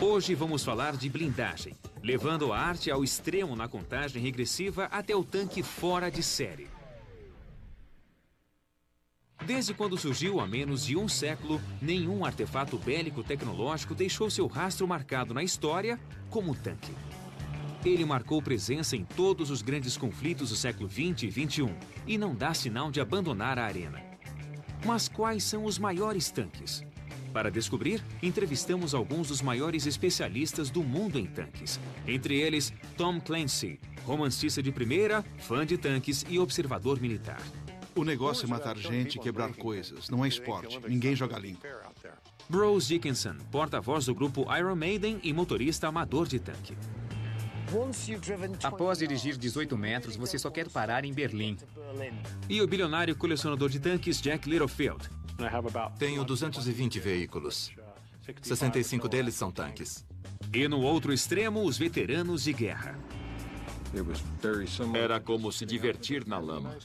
Hoje vamos falar de blindagem, levando a arte ao extremo na contagem regressiva até o tanque fora de série. Desde quando surgiu há menos de um século, nenhum artefato bélico tecnológico deixou seu rastro marcado na história como o tanque. Ele marcou presença em todos os grandes conflitos do século XX e XXI e não dá sinal de abandonar a arena. Mas quais são os maiores tanques? Para descobrir, entrevistamos alguns dos maiores especialistas do mundo em tanques. Entre eles, Tom Clancy, romancista de primeira, fã de tanques e observador militar. O negócio é matar gente e quebrar coisas. Não é esporte. Ninguém joga limpo. Bruce Dickinson, porta-voz do grupo Iron Maiden e motorista amador de tanque. Após dirigir 18 metros, você só quer parar em Berlim. E o bilionário colecionador de tanques Jack Littlefield. Tenho 220 veículos. 65 deles são tanques. E no outro extremo, os veteranos de guerra. Era como se divertir na lama.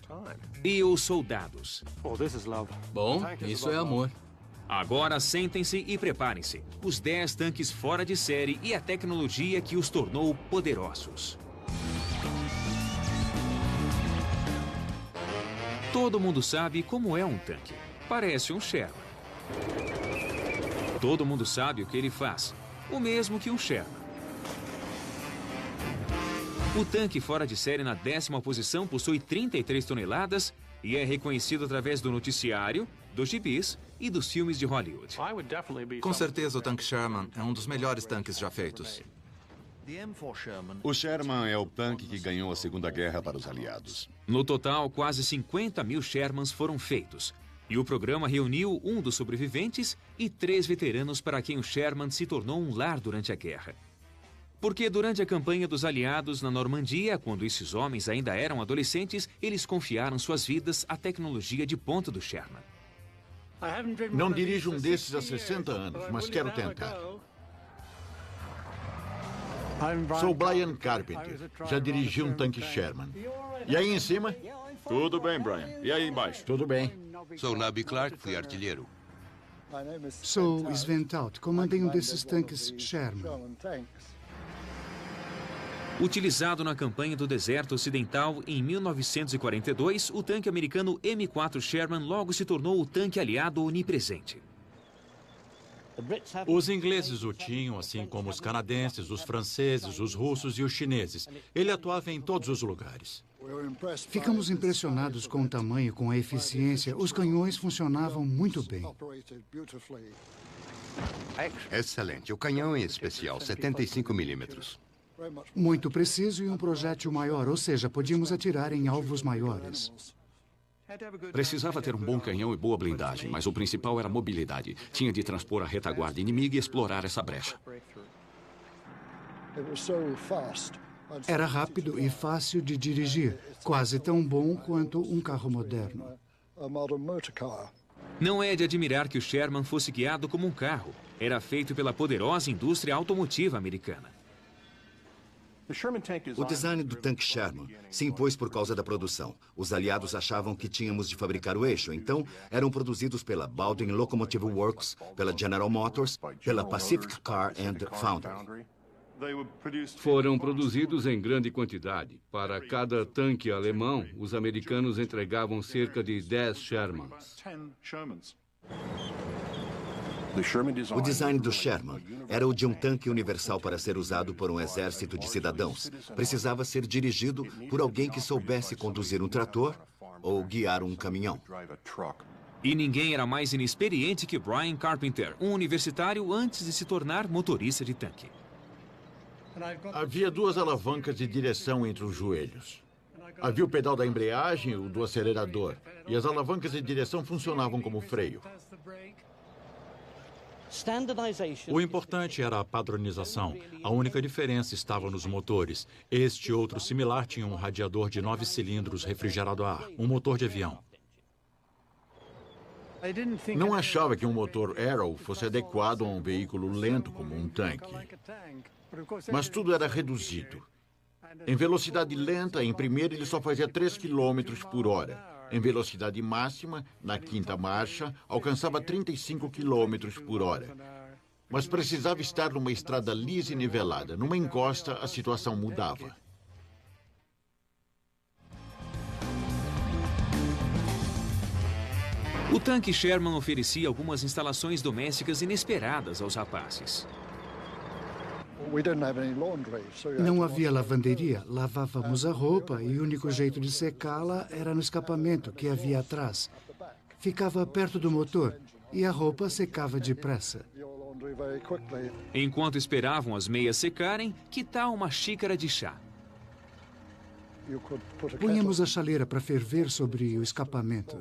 E os soldados. Bom, isso é amor. Agora sentem-se e preparem-se. Os 10 tanques fora de série e a tecnologia que os tornou poderosos. Todo mundo sabe como é um tanque. Parece um Sherman. Todo mundo sabe o que ele faz. O mesmo que um Sherman. O tanque fora de série na 10ª posição possui 33 toneladas e é reconhecido através do noticiário, dos gibis e dos filmes de Hollywood. Com certeza o tanque Sherman é um dos melhores tanques já feitos. O Sherman é o tanque que ganhou a Segunda Guerra para os aliados. No total, quase 50 mil Shermans foram feitos. E o programa reuniu um dos sobreviventes e 3 veteranos para quem o Sherman se tornou um lar durante a guerra. Porque durante a campanha dos aliados na Normandia, quando esses homens ainda eram adolescentes, eles confiaram suas vidas à tecnologia de ponta do Sherman. Não dirijo um desses há 60 anos, mas quero tentar. Sou Brian Carpenter. Já dirigi um tanque Sherman. E aí em cima? Tudo bem, Brian. E aí embaixo? Tudo bem. Sou Nubby Clark, fui artilheiro. Sou Sven Taut, comandei um desses tanques Sherman. Utilizado na campanha do Deserto Ocidental em 1942, o tanque americano M4 Sherman logo se tornou o tanque aliado onipresente. Os ingleses o tinham, assim como os canadenses, os franceses, os russos e os chineses. Ele atuava em todos os lugares. Ficamos impressionados com o tamanho, com a eficiência. Os canhões funcionavam muito bem. Excelente. O canhão em especial, 75 milímetros. Muito preciso e um projétil maior, ou seja, podíamos atirar em alvos maiores. Precisava ter um bom canhão e boa blindagem, mas o principal era a mobilidade. Tinha de transpor a retaguarda inimiga e explorar essa brecha. Era rápido e fácil de dirigir, quase tão bom quanto um carro moderno. Não é de admirar que o Sherman fosse guiado como um carro. Era feito pela poderosa indústria automotiva americana. O design do tanque Sherman se impôs por causa da produção. Os aliados achavam que tínhamos de fabricar o eixo, então eram produzidos pela Baldwin Locomotive Works, pela General Motors, pela Pacific Car and Foundry. Foram produzidos em grande quantidade. Para cada tanque alemão, os americanos entregavam cerca de 10 Shermans. O design do Sherman era o de um tanque universal para ser usado por um exército de cidadãos. Precisava ser dirigido por alguém que soubesse conduzir um trator ou guiar um caminhão. E ninguém era mais inexperiente que Brian Carpenter, um universitário antes de se tornar motorista de tanque. Havia 2 alavancas de direção entre os joelhos. Havia o pedal da embreagem e o do acelerador. E as alavancas de direção funcionavam como freio. O importante era a padronização. A única diferença estava nos motores. Este outro similar tinha um radiador de 9 cilindros refrigerado a ar, um motor de avião. Não achava que um motor Arrow fosse adequado a um veículo lento como um tanque. Mas tudo era reduzido. Em velocidade lenta, em primeira, ele só fazia 3 km por hora. Em velocidade máxima, na 5ª marcha, alcançava 35 km por hora. Mas precisava estar numa estrada lisa e nivelada. Numa encosta, a situação mudava. O tanque Sherman oferecia algumas instalações domésticas inesperadas aos rapazes. Não havia lavanderia. Lavávamos a roupa e o único jeito de secá-la era no escapamento que havia atrás. Ficava perto do motor e a roupa secava depressa. Enquanto esperavam as meias secarem, que tal uma xícara de chá? Punhamos a chaleira para ferver sobre o escapamento.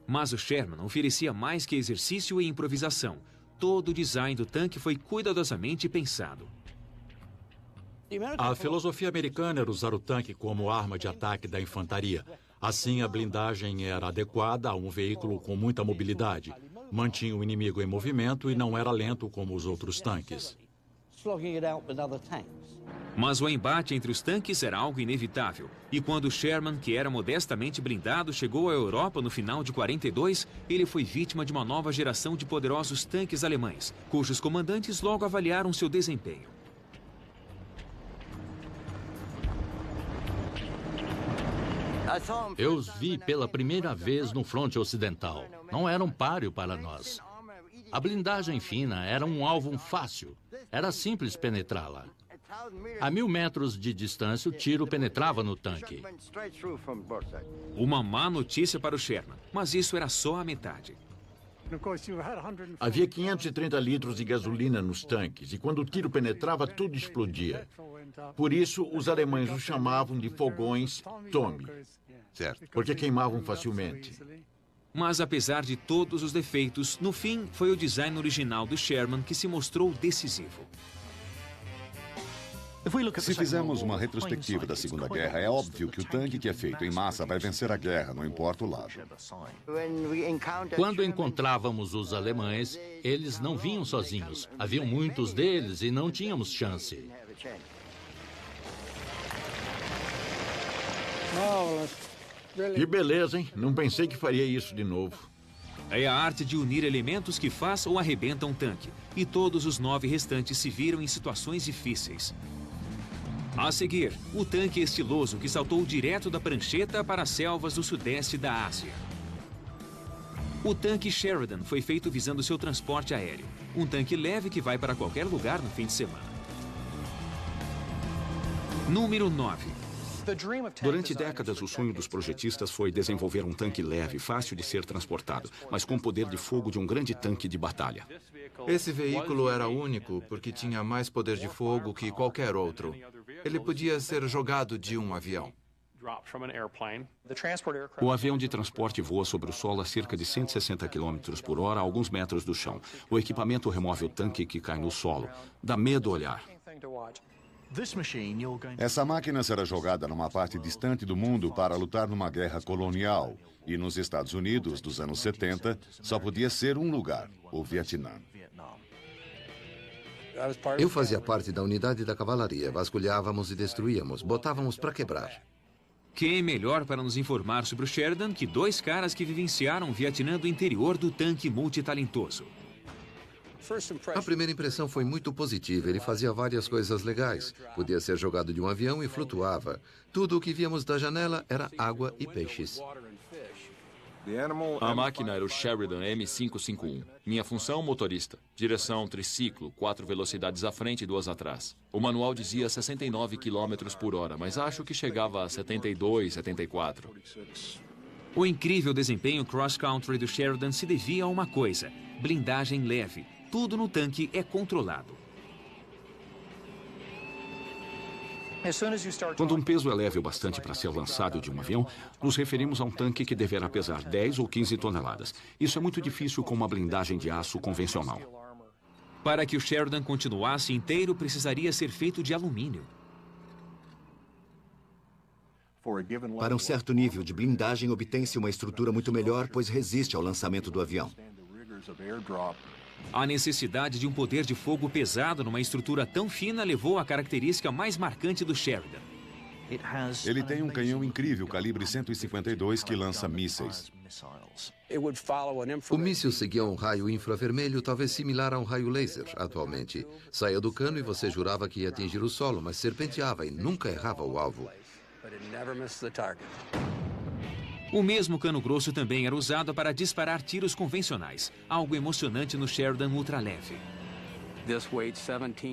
Mas o Sherman oferecia mais que exercício e improvisação. Todo o design do tanque foi cuidadosamente pensado. A filosofia americana era usar o tanque como arma de ataque da infantaria. Assim, a blindagem era adequada a um veículo com muita mobilidade. Mantinha o inimigo em movimento e não era lento como os outros tanques. Mas o embate entre os tanques era algo inevitável. E quando Sherman, que era modestamente blindado, chegou à Europa no final de 42, ele foi vítima de uma nova geração de poderosos tanques alemães, cujos comandantes logo avaliaram seu desempenho. Eu os vi pela primeira vez no fronte ocidental. Não era um páreo para nós. A blindagem fina era um alvo fácil. Era simples penetrá-la. A 1000 metros de distância, o tiro penetrava no tanque. Uma má notícia para o Sherman, mas isso era só a metade. Havia 530 litros de gasolina nos tanques e quando o tiro penetrava, tudo explodia. Por isso, os alemães os chamavam de fogões Tommy. Certo. Porque queimavam facilmente. Mas apesar de todos os defeitos, no fim, foi o design original do Sherman que se mostrou decisivo. Se fizermos uma retrospectiva da Segunda Guerra, é óbvio que o tanque que é feito em massa vai vencer a guerra, não importa o lado. Quando encontrávamos os alemães, eles não vinham sozinhos. Haviam muitos deles e não tínhamos chance. Que beleza, hein? Não pensei que faria isso de novo. É a arte de unir elementos que faz ou arrebenta um tanque. E todos os 9 restantes se viram em situações difíceis. A seguir, o tanque estiloso que saltou direto da prancheta para as selvas do sudeste da Ásia. O tanque Sheridan foi feito visando seu transporte aéreo. Um tanque leve que vai para qualquer lugar no fim de semana. Número 9. Durante décadas, o sonho dos projetistas foi desenvolver um tanque leve, fácil de ser transportado, mas com poder de fogo de um grande tanque de batalha. Esse veículo era único porque tinha mais poder de fogo que qualquer outro. Ele podia ser jogado de um avião. O avião de transporte voa sobre o solo a cerca de 160 km por hora, a alguns metros do chão. O equipamento remove o tanque que cai no solo. Dá medo olhar. Essa máquina será jogada numa parte distante do mundo para lutar numa guerra colonial. E nos Estados Unidos, dos anos 70, só podia ser um lugar, o Vietnã. Eu fazia parte da unidade da cavalaria. Vasculhávamos e destruíamos. Botávamos para quebrar. Quem melhor para nos informar sobre o Sheridan que 2 caras que vivenciaram o Vietnã do interior do tanque multitalentoso? A primeira impressão foi muito positiva. Ele fazia várias coisas legais. Podia ser jogado de um avião e flutuava. Tudo o que víamos da janela era água e peixes. A máquina era o Sheridan M551. Minha função, motorista. Direção triciclo, 4 velocidades à frente e 2 atrás. O manual dizia 69 km por hora, mas acho que chegava a 72, 74. O incrível desempenho cross-country do Sheridan se devia a uma coisa: blindagem leve. Tudo no tanque é controlado. Quando um peso é leve o bastante para ser lançado de um avião, nos referimos a um tanque que deverá pesar 10 ou 15 toneladas. Isso é muito difícil com uma blindagem de aço convencional. Para que o Sheridan continuasse inteiro, precisaria ser feito de alumínio. Para um certo nível de blindagem, obtém-se uma estrutura muito melhor, pois resiste ao lançamento do avião. A necessidade de um poder de fogo pesado numa estrutura tão fina levou à característica mais marcante do Sheridan. Ele tem um canhão incrível, calibre 152, que lança mísseis. O míssil seguia um raio infravermelho, talvez similar a um raio laser atualmente. Saía do cano e você jurava que ia atingir o solo, mas serpenteava e nunca errava o alvo. O mesmo cano grosso também era usado para disparar tiros convencionais, algo emocionante no Sheridan ultraleve.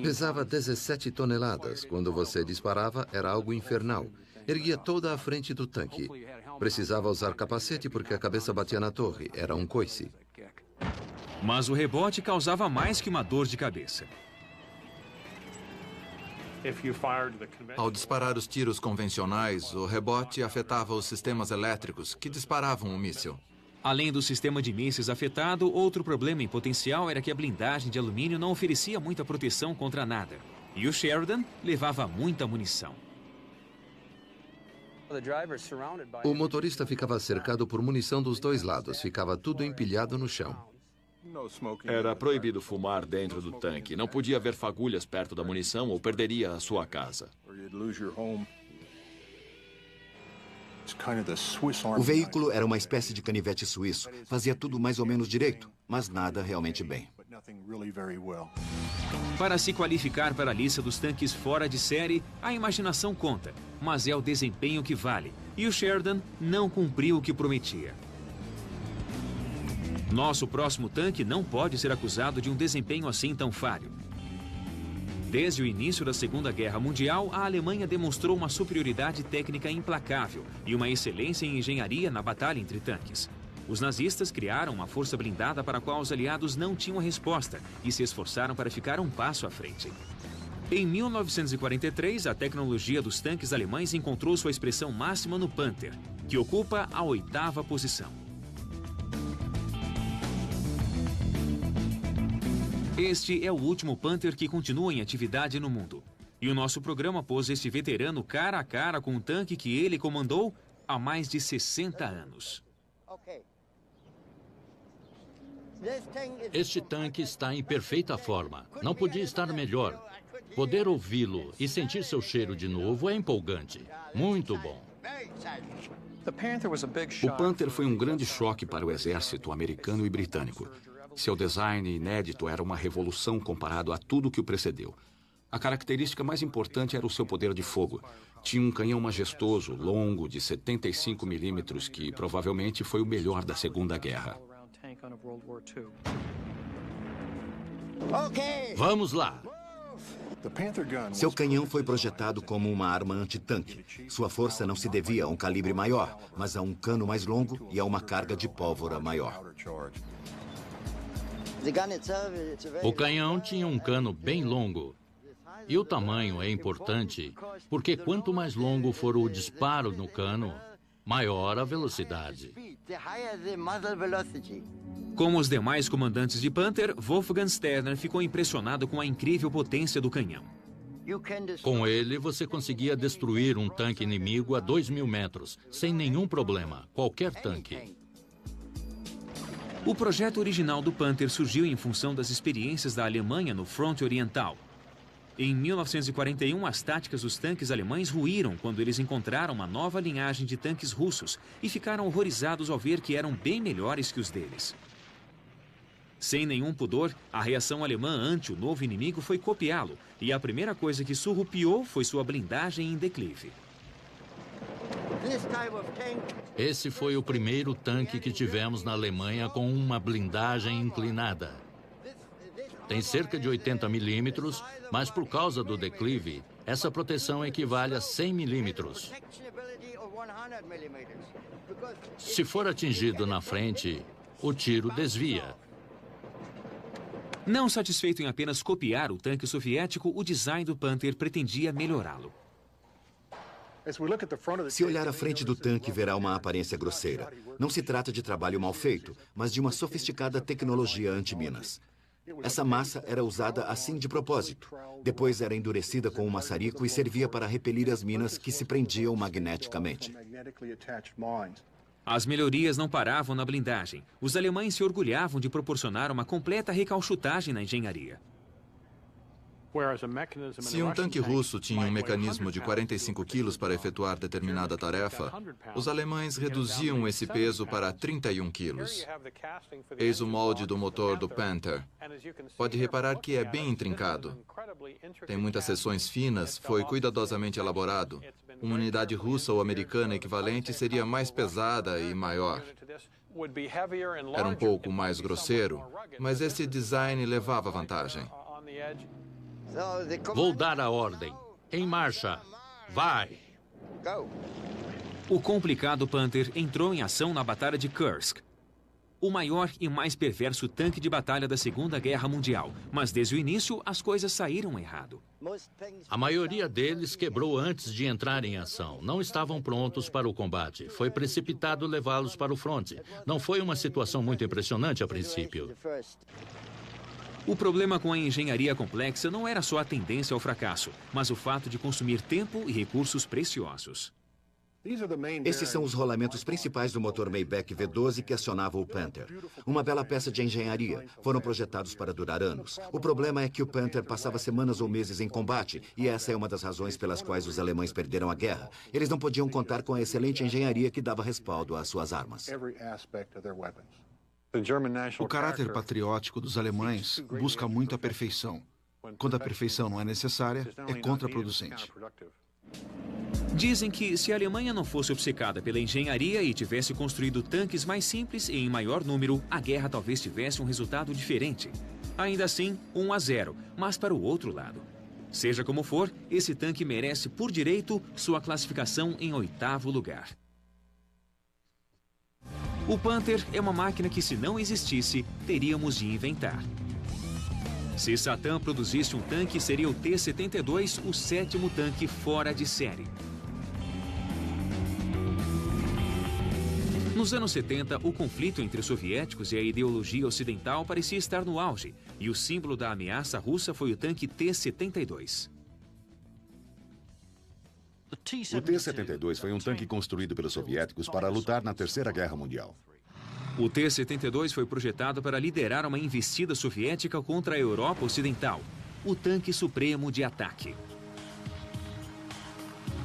Pesava 17 toneladas. Quando você disparava, era algo infernal. Erguia toda a frente do tanque. Precisava usar capacete porque a cabeça batia na torre. Era um coice. Mas o rebote causava mais que uma dor de cabeça. Ao disparar os tiros convencionais, o rebote afetava os sistemas elétricos que disparavam o míssil. Além do sistema de mísseis afetado, outro problema em potencial era que a blindagem de alumínio não oferecia muita proteção contra nada. E o Sheridan levava muita munição. O motorista ficava cercado por munição dos dois lados. Ficava tudo empilhado no chão. Era proibido fumar dentro do tanque. Não podia haver fagulhas perto da munição ou perderia a sua casa. O veículo era uma espécie de canivete suíço. Fazia tudo mais ou menos direito, mas nada realmente bem. Para se qualificar para a lista dos tanques fora de série, a imaginação conta, mas é o desempenho que vale. E o Sheridan não cumpriu o que prometia. Nosso próximo tanque não pode ser acusado de um desempenho assim tão falho. Desde o início da Segunda Guerra Mundial, a Alemanha demonstrou uma superioridade técnica implacável e uma excelência em engenharia na batalha entre tanques. Os nazistas criaram uma força blindada para a qual os aliados não tinham resposta e se esforçaram para ficar um passo à frente. Em 1943, a tecnologia dos tanques alemães encontrou sua expressão máxima no Panther, que ocupa a 8ª posição. Este é o último Panther que continua em atividade no mundo. E o nosso programa pôs este veterano cara a cara com um tanque que ele comandou há mais de 60 anos. Este tanque está em perfeita forma. Não podia estar melhor. Poder ouvi-lo e sentir seu cheiro de novo é empolgante. Muito bom. O Panther foi um grande choque para o exército americano e britânico. Seu design inédito era uma revolução comparado a tudo que o precedeu. A característica mais importante era o seu poder de fogo. Tinha um canhão majestoso, longo, de 75 milímetros, que provavelmente foi o melhor da Segunda Guerra. Vamos lá! Seu canhão foi projetado como uma arma antitanque. Sua força não se devia a um calibre maior, mas a um cano mais longo e a uma carga de pólvora maior. O canhão tinha um cano bem longo. E o tamanho é importante, porque quanto mais longo for o disparo no cano, maior a velocidade. Como os demais comandantes de Panther, Wolfgang Sterner ficou impressionado com a incrível potência do canhão. Com ele, você conseguia destruir um tanque inimigo a 2.000 metros, sem nenhum problema, qualquer tanque. O projeto original do Panther surgiu em função das experiências da Alemanha no fronte oriental. Em 1941, as táticas dos tanques alemães ruíram quando eles encontraram uma nova linhagem de tanques russos e ficaram horrorizados ao ver que eram bem melhores que os deles. Sem nenhum pudor, a reação alemã ante o novo inimigo foi copiá-lo, e a primeira coisa que surrupiou foi sua blindagem em declive. Esse foi o primeiro tanque que tivemos na Alemanha com uma blindagem inclinada. Tem cerca de 80 milímetros, mas por causa do declive, essa proteção equivale a 100 milímetros. Se for atingido na frente, o tiro desvia. Não satisfeito em apenas copiar o tanque soviético, o design do Panther pretendia melhorá-lo. Se olhar à frente do tanque, verá uma aparência grosseira. Não se trata de trabalho mal feito, mas de uma sofisticada tecnologia antiminas. Essa massa era usada assim de propósito. Depois era endurecida com um maçarico e servia para repelir as minas que se prendiam magneticamente. As melhorias não paravam na blindagem. Os alemães se orgulhavam de proporcionar uma completa recalchutagem na engenharia. Se um tanque russo tinha um mecanismo de 45 quilos para efetuar determinada tarefa, os alemães reduziam esse peso para 31 quilos. Eis o molde do motor do Panther. Pode reparar que é bem intrincado. Tem muitas seções finas, foi cuidadosamente elaborado. Uma unidade russa ou americana equivalente seria mais pesada e maior. Era um pouco mais grosseiro, mas esse design levava vantagem. Vou dar a ordem. Em marcha. Vai! O complicado Panther entrou em ação na Batalha de Kursk, o maior e mais perverso tanque de batalha da Segunda Guerra Mundial. Mas desde o início, as coisas saíram errado. A maioria deles quebrou antes de entrar em ação. Não estavam prontos para o combate. Foi precipitado levá-los para o fronte. Não foi uma situação muito impressionante a princípio. O problema com a engenharia complexa não era só a tendência ao fracasso, mas o fato de consumir tempo e recursos preciosos. Esses são os rolamentos principais do motor Maybach V12 que acionava o Panther. Uma bela peça de engenharia. Foram projetados para durar anos. O problema é que o Panther passava semanas ou meses em combate, e essa é uma das razões pelas quais os alemães perderam a guerra. Eles não podiam contar com a excelente engenharia que dava respaldo às suas armas. O caráter patriótico dos alemães busca muito a perfeição. Quando a perfeição não é necessária, é contraproducente. Dizem que se a Alemanha não fosse obcecada pela engenharia e tivesse construído tanques mais simples e em maior número, a guerra talvez tivesse um resultado diferente. Ainda assim, 1-0, mas para o outro lado. Seja como for, esse tanque merece por direito sua classificação em 8º lugar. O Panther é uma máquina que, se não existisse, teríamos de inventar. Se Saddam produzisse um tanque, seria o T-72, o 7º tanque fora de série. Nos anos 70, o conflito entre os soviéticos e a ideologia ocidental parecia estar no auge, e o símbolo da ameaça russa foi o tanque T-72. O T-72 foi um tanque construído pelos soviéticos para lutar na Terceira Guerra Mundial. O T-72 foi projetado para liderar uma investida soviética contra a Europa Ocidental, o tanque supremo de ataque.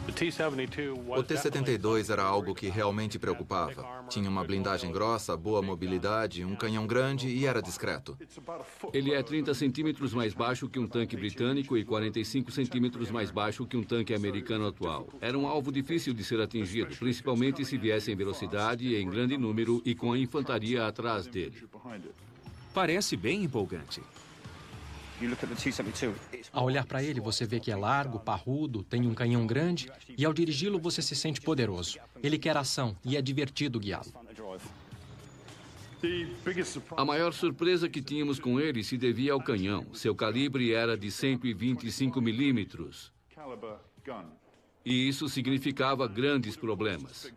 O T-72 era algo que realmente preocupava. Tinha uma blindagem grossa, boa mobilidade, um canhão grande e era discreto. Ele é 30 centímetros mais baixo que um tanque britânico e 45 centímetros mais baixo que um tanque americano atual. Era um alvo difícil de ser atingido, principalmente se viesse em velocidade, em grande número e com a infantaria atrás dele. Parece bem empolgante. Ao olhar para ele, você vê que é largo, parrudo, tem um canhão grande e ao dirigi-lo você se sente poderoso. Ele quer ação e é divertido guiá-lo. A maior surpresa que tínhamos com ele se devia ao canhão. Seu calibre era de 125 milímetros. E isso significava grandes problemas.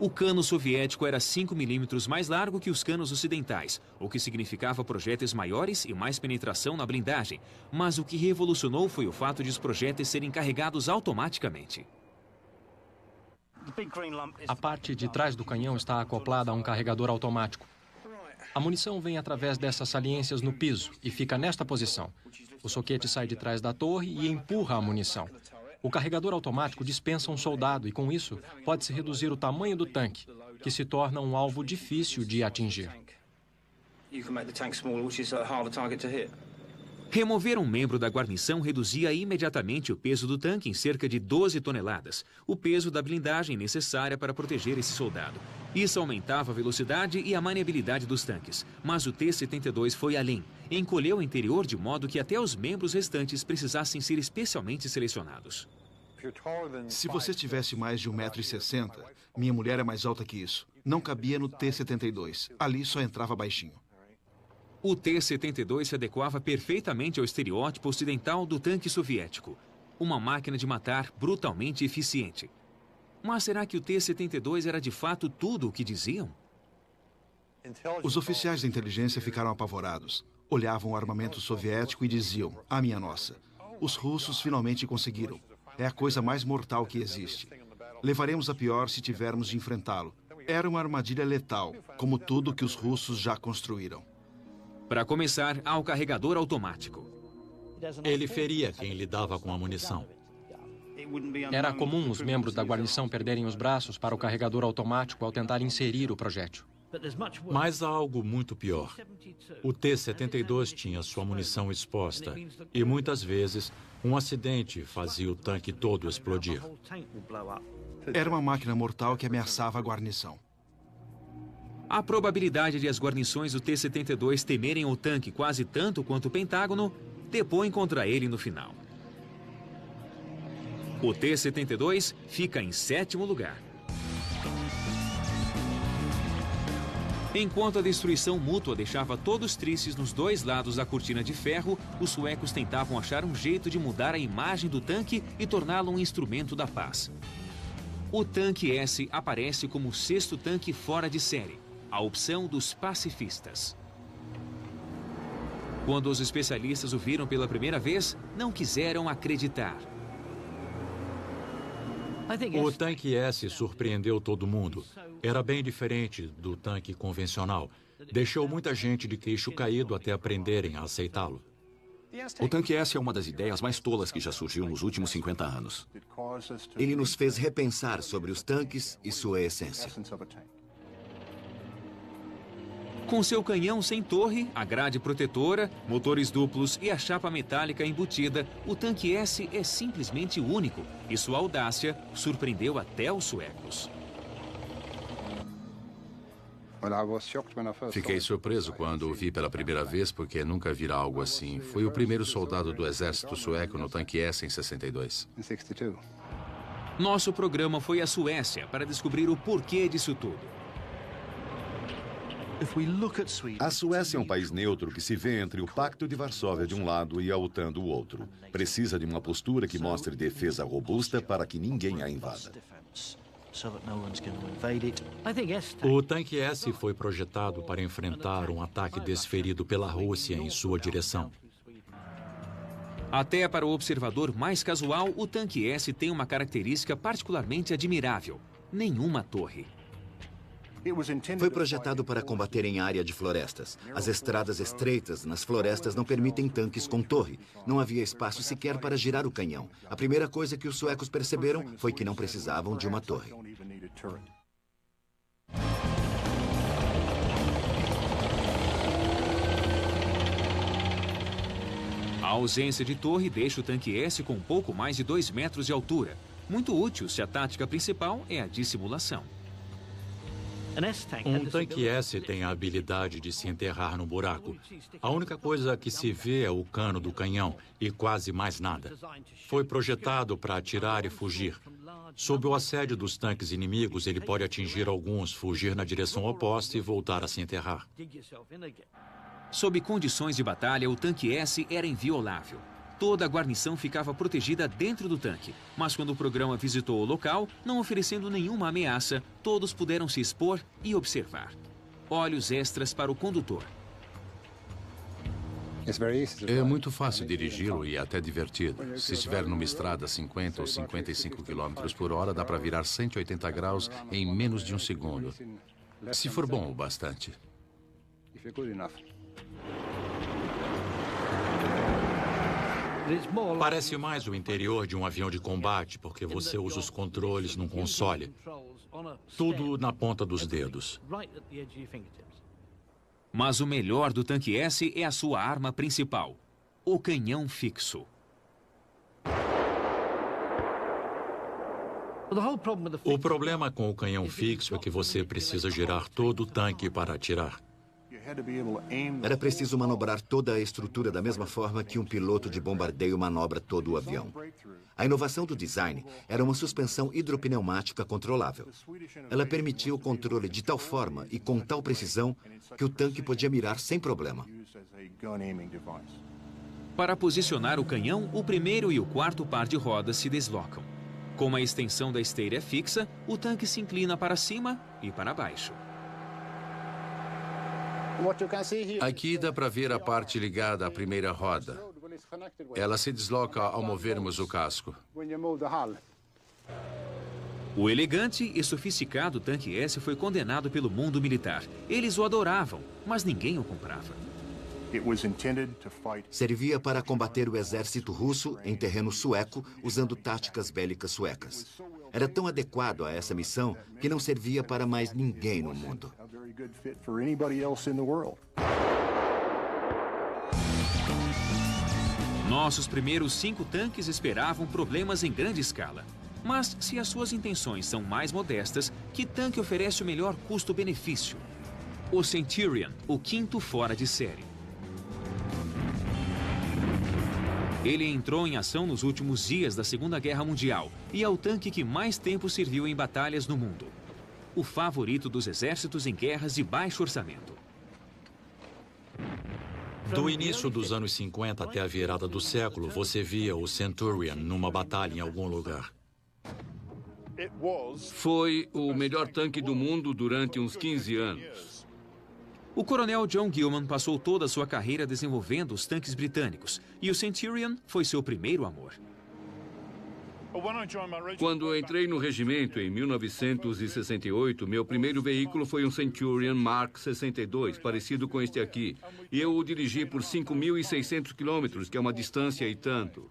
O cano soviético era 5 milímetros mais largo que os canos ocidentais, o que significava projéteis maiores e mais penetração na blindagem. Mas o que revolucionou foi o fato de os projéteis serem carregados automaticamente. A parte de trás do canhão está acoplada a um carregador automático. A munição vem através dessas saliências no piso e fica nesta posição. O soquete sai de trás da torre e empurra a munição. O carregador automático dispensa um soldado e, com isso, pode-se reduzir o tamanho do tanque, que se torna um alvo difícil de atingir. Remover um membro da guarnição reduzia imediatamente o peso do tanque em cerca de 12 toneladas, o peso da blindagem necessária para proteger esse soldado. Isso aumentava a velocidade e a maniabilidade dos tanques, mas o T-72 foi além. Encolheu o interior de modo que até os membros restantes precisassem ser especialmente selecionados. Se você tivesse mais de 1,60 m, minha mulher é mais alta que isso. Não cabia no T-72. Ali só entrava baixinho. O T-72 se adequava perfeitamente ao estereótipo ocidental do tanque soviético. Uma máquina de matar brutalmente eficiente. Mas será que o T-72 era de fato tudo o que diziam? Os oficiais da inteligência ficaram apavorados. Olhavam o armamento soviético e diziam: "Ah, minha nossa, os russos finalmente conseguiram. É a coisa mais mortal que existe. Levaremos a pior se tivermos de enfrentá-lo." Era uma armadilha letal, como tudo que os russos já construíram. Para começar, há o carregador automático. Ele feria quem lidava com a munição. Era comum os membros da guarnição perderem os braços para o carregador automático ao tentar inserir o projétil. Mas há algo muito pior. O T-72 tinha sua munição exposta e, muitas vezes, um acidente fazia o tanque todo explodir. Era uma máquina mortal que ameaçava a guarnição. A probabilidade de as guarnições do T-72 temerem o tanque quase tanto quanto o Pentágono depõe contra ele no final. O T-72 fica em 7º lugar. Enquanto a destruição mútua deixava todos tristes nos dois lados da cortina de ferro, os suecos tentavam achar um jeito de mudar a imagem do tanque e torná-lo um instrumento da paz. O tanque S aparece como o 6º tanque fora de série, a opção dos pacifistas. Quando os especialistas o viram pela primeira vez, não quiseram acreditar. O tanque S surpreendeu todo mundo. Era bem diferente do tanque convencional. Deixou muita gente de queixo caído até aprenderem a aceitá-lo. O tanque S é uma das ideias mais tolas que já surgiu nos últimos 50 anos. Ele nos fez repensar sobre os tanques e sua essência. Com seu canhão sem torre, a grade protetora, motores duplos e a chapa metálica embutida, o tanque S é simplesmente único e sua audácia surpreendeu até os suecos. Fiquei surpreso quando o vi pela primeira vez, porque nunca vira algo assim. Fui o primeiro soldado do exército sueco no tanque S em 62. Nosso programa foi à Suécia para descobrir o porquê disso tudo. A Suécia é um país neutro que se vê entre o Pacto de Varsóvia de um lado e a OTAN do outro. Precisa de uma postura que mostre defesa robusta para que ninguém a invada. O tanque S foi projetado para enfrentar um ataque desferido pela Rússia em sua direção. Até para o observador mais casual, o tanque S tem uma característica particularmente admirável: nenhuma torre. Foi projetado para combater em área de florestas. As estradas estreitas nas florestas não permitem tanques com torre. Não havia espaço sequer para girar o canhão. A primeira coisa que os suecos perceberam foi que não precisavam de uma torre. A ausência de torre deixa o tanque S com pouco mais de 2 metros de altura. Muito útil se a tática principal é a dissimulação. Um tanque S tem a habilidade de se enterrar no buraco. A única coisa que se vê é o cano do canhão e quase mais nada. Foi projetado para atirar e fugir. Sob o assédio dos tanques inimigos, ele pode atingir alguns, fugir na direção oposta e voltar a se enterrar. Sob condições de batalha, o tanque S era inviolável. Toda a guarnição ficava protegida dentro do tanque, mas quando o programa visitou o local, não oferecendo nenhuma ameaça, todos puderam se expor e observar. Olhos extras para o condutor. É muito fácil dirigi-lo e até divertido. Se estiver numa estrada a 50 ou 55 km por hora, dá para virar 180 graus em menos de um segundo. Se for bom o bastante. Parece mais o interior de um avião de combate, porque você usa os controles num console. Tudo na ponta dos dedos. Mas o melhor do tanque S é a sua arma principal, o canhão fixo. O problema com o canhão fixo é que você precisa girar todo o tanque para atirar. Era preciso manobrar toda a estrutura da mesma forma que um piloto de bombardeio manobra todo o avião. A inovação do design era uma suspensão hidropneumática controlável. Ela permitia o controle de tal forma e com tal precisão que o tanque podia mirar sem problema. Para posicionar o canhão, o primeiro e o quarto par de rodas se deslocam. Como a extensão da esteira é fixa, o tanque se inclina para cima e para baixo. Aqui dá para ver a parte ligada à primeira roda. Ela se desloca ao movermos o casco. O elegante e sofisticado tanque S foi condenado pelo mundo militar. Eles o adoravam, mas ninguém o comprava. Servia para combater o exército russo em terreno sueco usando táticas bélicas suecas. Era tão adequado a essa missão que não servia para mais ninguém no mundo. Nossos primeiros 5 tanques esperavam problemas em grande escala. Mas, se as suas intenções são mais modestas, que tanque oferece o melhor custo-benefício? O Centurion, o 5º fora de série. Ele entrou em ação nos últimos dias da Segunda Guerra Mundial e é o tanque que mais tempo serviu em batalhas no mundo. O favorito dos exércitos em guerras de baixo orçamento. Do início dos anos 50 até a virada do século, você via o Centurion numa batalha em algum lugar. Foi o melhor tanque do mundo durante uns 15 anos. O coronel John Gilman passou toda a sua carreira desenvolvendo os tanques britânicos e o Centurion foi seu primeiro amor. Quando entrei no regimento em 1968, meu primeiro veículo foi um Centurion Mark 62, parecido com este aqui. E eu o dirigi por 5.600 quilômetros, que é uma distância e tanto.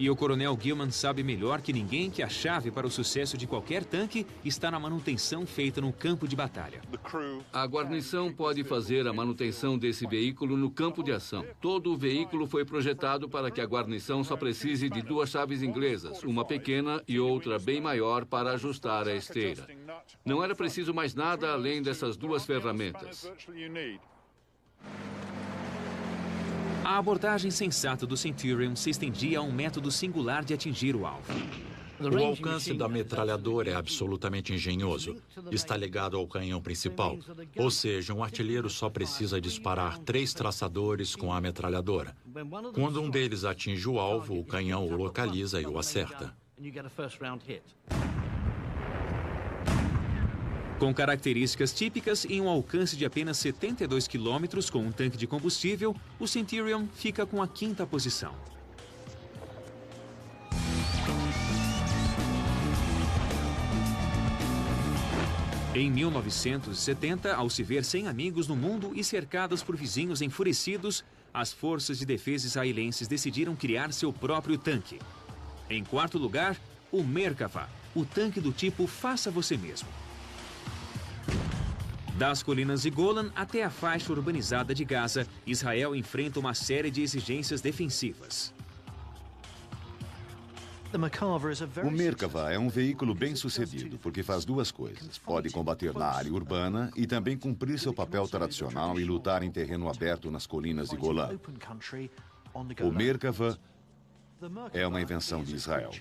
E o coronel Gilman sabe melhor que ninguém que a chave para o sucesso de qualquer tanque está na manutenção feita no campo de batalha. A guarnição pode fazer a manutenção desse veículo no campo de ação. Todo o veículo foi projetado para que a guarnição só precise de 2 chaves inglesas, uma pequena e outra bem maior para ajustar a esteira. Não era preciso mais nada além dessas 2 ferramentas. A abordagem sensata do Centurion se estendia a um método singular de atingir o alvo. O alcance da metralhadora é absolutamente engenhoso. Está ligado ao canhão principal. Ou seja, um artilheiro só precisa disparar 3 traçadores com a metralhadora. Quando um deles atinge o alvo, o canhão o localiza e o acerta. Com características típicas e um alcance de apenas 72 km com um tanque de combustível, o Centurion fica com a 5ª posição. Em 1970, ao se ver sem amigos no mundo e cercadas por vizinhos enfurecidos, as forças de defesa israelenses decidiram criar seu próprio tanque. Em 4º lugar, o Merkava, o tanque do tipo faça você mesmo. Das colinas de Golan até a faixa urbanizada de Gaza, Israel enfrenta uma série de exigências defensivas. O Merkava é um veículo bem-sucedido porque faz 2 coisas. Pode combater na área urbana e também cumprir seu papel tradicional e lutar em terreno aberto nas colinas de Golã. O Merkava é uma invenção de Israel.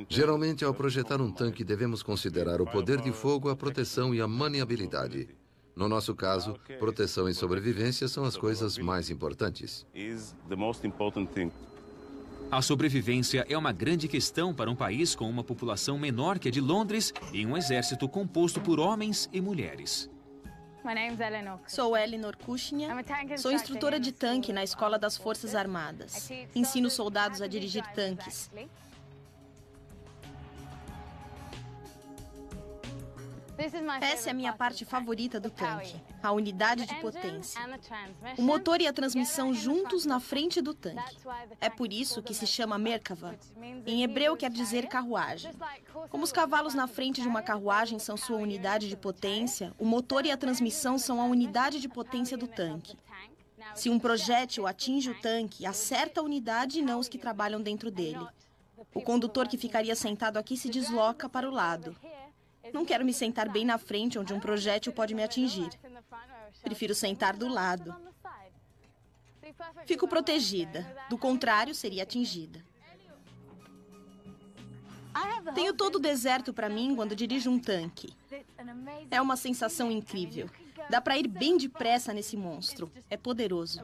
Geralmente, ao projetar um tanque, devemos considerar o poder de fogo, a proteção e a maniabilidade. No nosso caso, proteção e sobrevivência são as coisas mais importantes. A sobrevivência é uma grande questão para um país com uma população menor que a de Londres e um exército composto por homens e mulheres. Sou Elinor Kushnia, sou instrutora de tanque na Escola das Forças Armadas. Ensino soldados a dirigir tanques. Essa é a minha parte favorita do tanque, a unidade de potência. O motor e a transmissão juntos na frente do tanque. É por isso que se chama Merkava. Em hebreu quer dizer carruagem. Como os cavalos na frente de uma carruagem são sua unidade de potência, o motor e a transmissão são a unidade de potência do tanque. Se um projétil atinge o tanque, acerta a unidade e não os que trabalham dentro dele. O condutor que ficaria sentado aqui se desloca para o lado. Não quero me sentar bem na frente, onde um projétil pode me atingir. Prefiro sentar do lado. Fico protegida. Do contrário, seria atingida. Tenho todo o deserto para mim quando dirijo um tanque. É uma sensação incrível. Dá para ir bem depressa nesse monstro. É poderoso.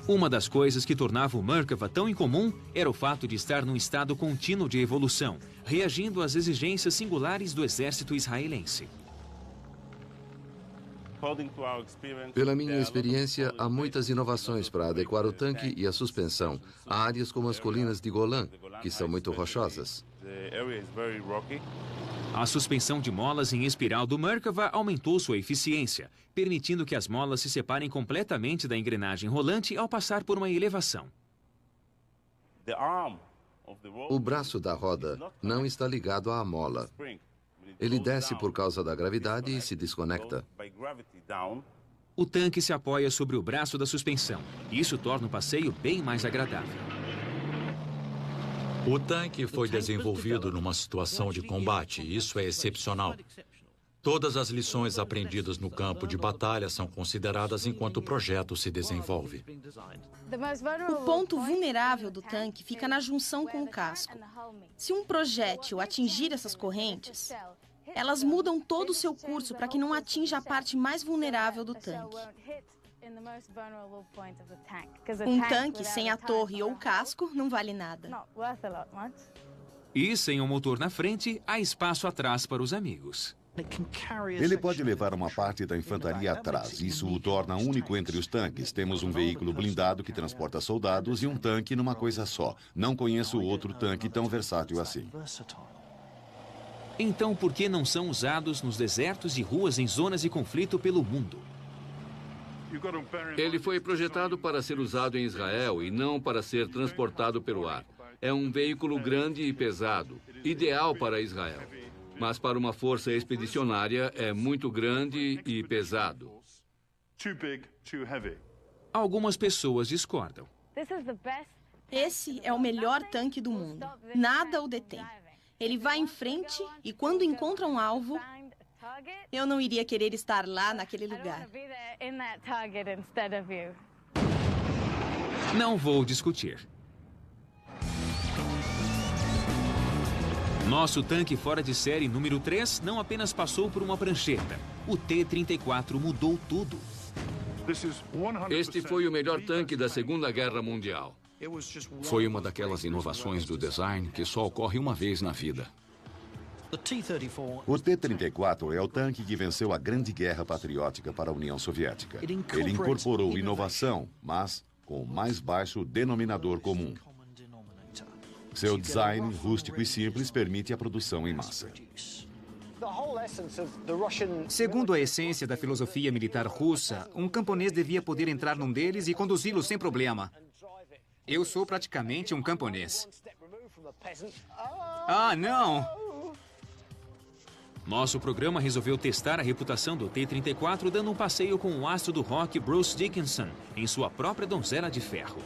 Uma das coisas que tornava o Merkava tão incomum era o fato de estar num estado contínuo de evolução, reagindo às exigências singulares do exército israelense. Pela minha experiência, há muitas inovações para adequar o tanque e a suspensão a áreas como as colinas de Golã, que são muito rochosas. A suspensão de molas em espiral do Merkava aumentou sua eficiência, permitindo que as molas se separem completamente da engrenagem rolante ao passar por uma elevação. O braço da roda não está ligado à mola. Ele desce por causa da gravidade e se desconecta. O tanque se apoia sobre o braço da suspensão. Isso torna o passeio bem mais agradável. O tanque foi desenvolvido numa situação de combate. Isso é excepcional. Todas as lições aprendidas no campo de batalha são consideradas enquanto o projeto se desenvolve. O ponto vulnerável do tanque fica na junção com o casco. Se um projétil atingir essas correntes, elas mudam todo o seu curso para que não atinja a parte mais vulnerável do tanque. Um tanque sem a torre ou o casco não vale nada. E sem o motor na frente, há espaço atrás para os amigos. Ele pode levar uma parte da infantaria atrás. Isso o torna único entre os tanques. Temos um veículo blindado que transporta soldados e um tanque numa coisa só. Não conheço outro tanque tão versátil assim. Então, por que não são usados nos desertos e ruas em zonas de conflito pelo mundo? Ele foi projetado para ser usado em Israel e não para ser transportado pelo ar. É um veículo grande e pesado, ideal para Israel. Mas para uma força expedicionária é muito grande e pesado. Algumas pessoas discordam. Esse é o melhor tanque do mundo. Nada o detém. Ele vai em frente e quando encontra um alvo, eu não iria querer estar lá naquele lugar. Não vou discutir. Nosso tanque fora de série número 3 não apenas passou por uma prancheta. O T-34 mudou tudo. Este foi o melhor tanque da Segunda Guerra Mundial. Foi uma daquelas inovações do design que só ocorre uma vez na vida. O T-34 é o tanque que venceu a Grande Guerra Patriótica para a União Soviética. Ele incorporou inovação, mas com o mais baixo denominador comum. Seu design rústico e simples permite a produção em massa. Segundo a essência da filosofia militar russa, um camponês devia poder entrar num deles e conduzi-lo sem problema. Eu sou praticamente um camponês. Ah, não! Nosso programa resolveu testar a reputação do T-34 dando um passeio com o astro do rock Bruce Dickinson em sua própria donzela de ferro.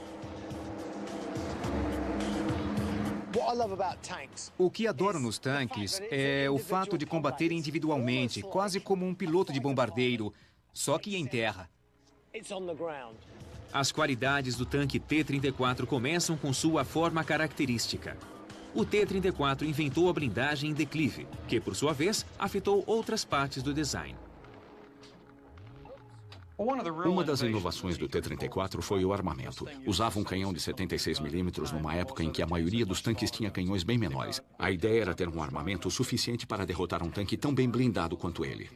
O que adoro nos tanques é o fato de combater individualmente, quase como um piloto de bombardeiro, só que em terra. As qualidades do tanque T-34 começam com sua forma característica. O T-34 inventou a blindagem em declive, que, por sua vez, afetou outras partes do design. Uma das inovações do T-34 foi o armamento. Usava um canhão de 76mm numa época em que a maioria dos tanques tinha canhões bem menores. A ideia era ter um armamento suficiente para derrotar um tanque tão bem blindado quanto ele.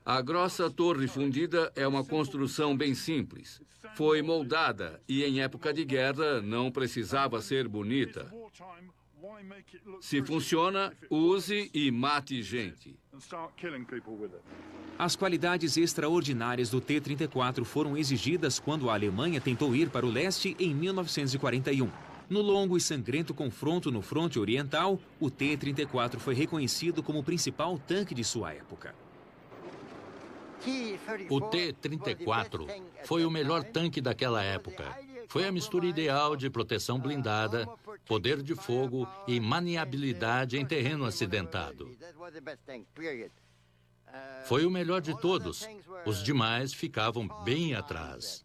A grossa torre fundida é uma construção bem simples. Foi moldada e, em época de guerra, não precisava ser bonita. Se funciona, use e mate gente. As qualidades extraordinárias do T-34 foram exigidas quando a Alemanha tentou ir para o leste em 1941. No longo e sangrento confronto no fronte oriental, o T-34 foi reconhecido como o principal tanque de sua época. O T-34 foi o melhor tanque daquela época. Foi a mistura ideal de proteção blindada, poder de fogo e maniabilidade em terreno acidentado. Foi o melhor de todos. Os demais ficavam bem atrás.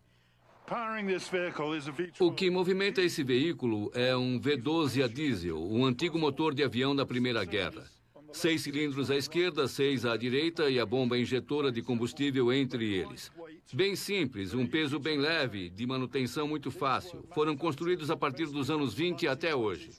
O que movimenta esse veículo é um V12 a diesel, um antigo motor de avião da Primeira Guerra. 6 cilindros à esquerda, 6 à direita e a bomba injetora de combustível entre eles. Bem simples, um peso bem leve, de manutenção muito fácil. Foram construídos a partir dos anos 20 até hoje.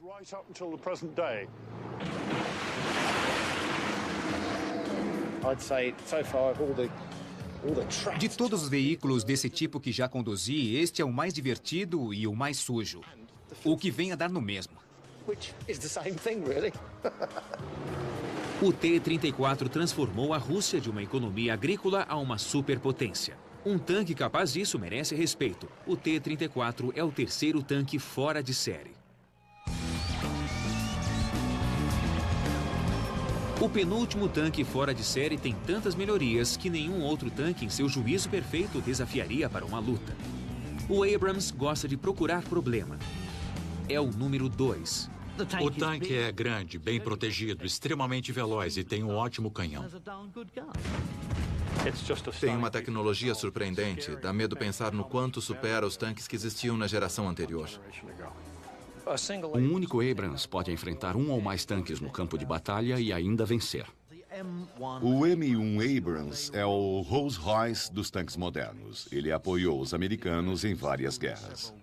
De todos os veículos desse tipo que já conduzi, este é o mais divertido e o mais sujo. O que vem a dar no mesmo. Which is the same thing, really. O T-34 transformou a Rússia de uma economia agrícola a uma superpotência. Um tanque capaz disso merece respeito. O T-34 é o terceiro tanque fora de série. O penúltimo tanque fora de série tem tantas melhorias que nenhum outro tanque em seu juízo perfeito desafiaria para uma luta. O Abrams gosta de procurar problema. É o número 2. O tanque é grande, bem protegido, extremamente veloz e tem um ótimo canhão. Tem uma tecnologia surpreendente. Dá medo pensar no quanto supera os tanques que existiam na geração anterior. Um único Abrams pode enfrentar um ou mais tanques no campo de batalha e ainda vencer. O M1 Abrams é o Rolls-Royce dos tanques modernos. Ele apoiou os americanos em várias guerras.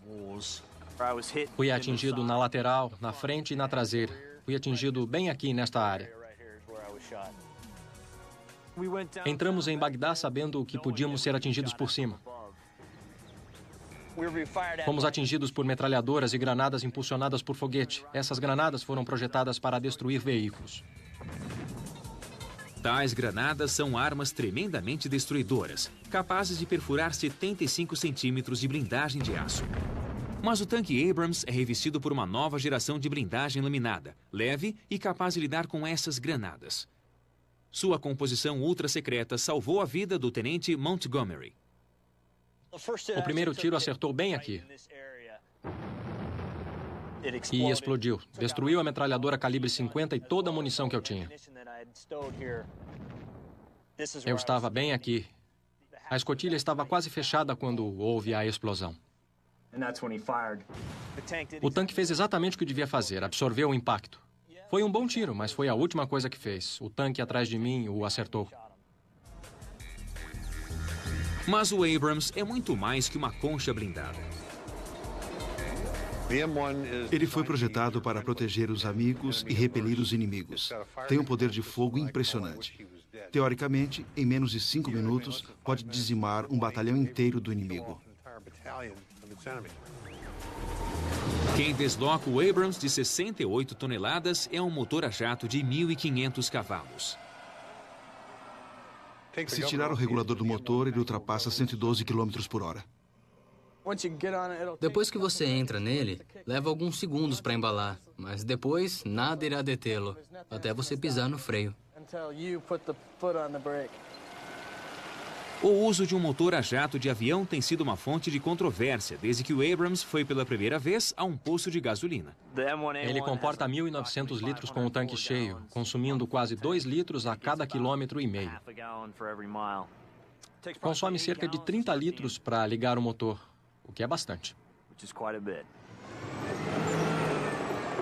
Fui atingido na lateral, na frente e na traseira. Fui atingido bem aqui nesta área. Entramos em Bagdá sabendo que podíamos ser atingidos por cima. Fomos atingidos por metralhadoras e granadas impulsionadas por foguete. Essas granadas foram projetadas para destruir veículos. Tais granadas são armas tremendamente destruidoras, capazes de perfurar 75 centímetros de blindagem de aço. Mas o tanque Abrams é revestido por uma nova geração de blindagem laminada, leve e capaz de lidar com essas granadas. Sua composição ultra-secreta salvou a vida do tenente Montgomery. O primeiro tiro acertou bem aqui. E explodiu. Destruiu a metralhadora calibre 50 e toda a munição que eu tinha. Eu estava bem aqui. A escotilha estava quase fechada quando houve a explosão. O tanque fez exatamente o que devia fazer, absorveu o impacto. Foi um bom tiro, mas foi a última coisa que fez. O tanque atrás de mim o acertou. Mas o Abrams é muito mais que uma concha blindada. Ele foi projetado para proteger os amigos e repelir os inimigos. Tem um poder de fogo impressionante. Teoricamente, em menos de 5 minutos, pode dizimar um batalhão inteiro do inimigo. Quem desloca o Abrams de 68 toneladas é um motor a jato de 1.500 cavalos. Se tirar o regulador do motor, ele ultrapassa 112 km por hora. Depois que você entra nele, leva alguns segundos para embalar, mas depois nada irá detê-lo, até você pisar no freio. O uso de um motor a jato de avião tem sido uma fonte de controvérsia desde que o Abrams foi pela primeira vez a um poço de gasolina. Ele comporta 1.900 litros com o tanque cheio, consumindo quase 2 litros a cada quilômetro e meio. Consome cerca de 30 litros para ligar o motor, o que é bastante.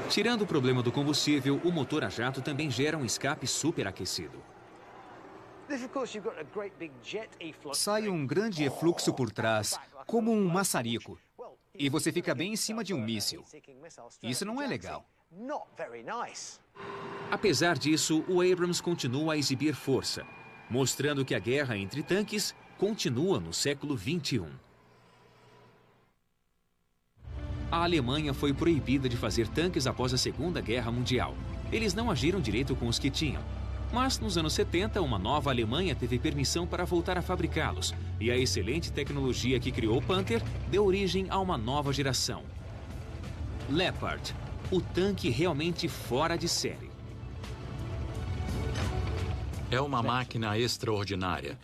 Tirando o problema do combustível, o motor a jato também gera um escape superaquecido. Sai um grande efluxo por trás, como um maçarico. E você fica bem em cima de um míssil. Isso não é legal. Apesar disso, o Abrams continua a exibir força, mostrando que a guerra entre tanques continua no século XXI. A Alemanha foi proibida de fazer tanques após a Segunda Guerra Mundial. Eles não agiram direito com os que tinham. Mas, nos anos 70, uma nova Alemanha teve permissão para voltar a fabricá-los. E a excelente tecnologia que criou o Panther deu origem a uma nova geração. Leopard, o tanque realmente fora de série. É uma máquina extraordinária.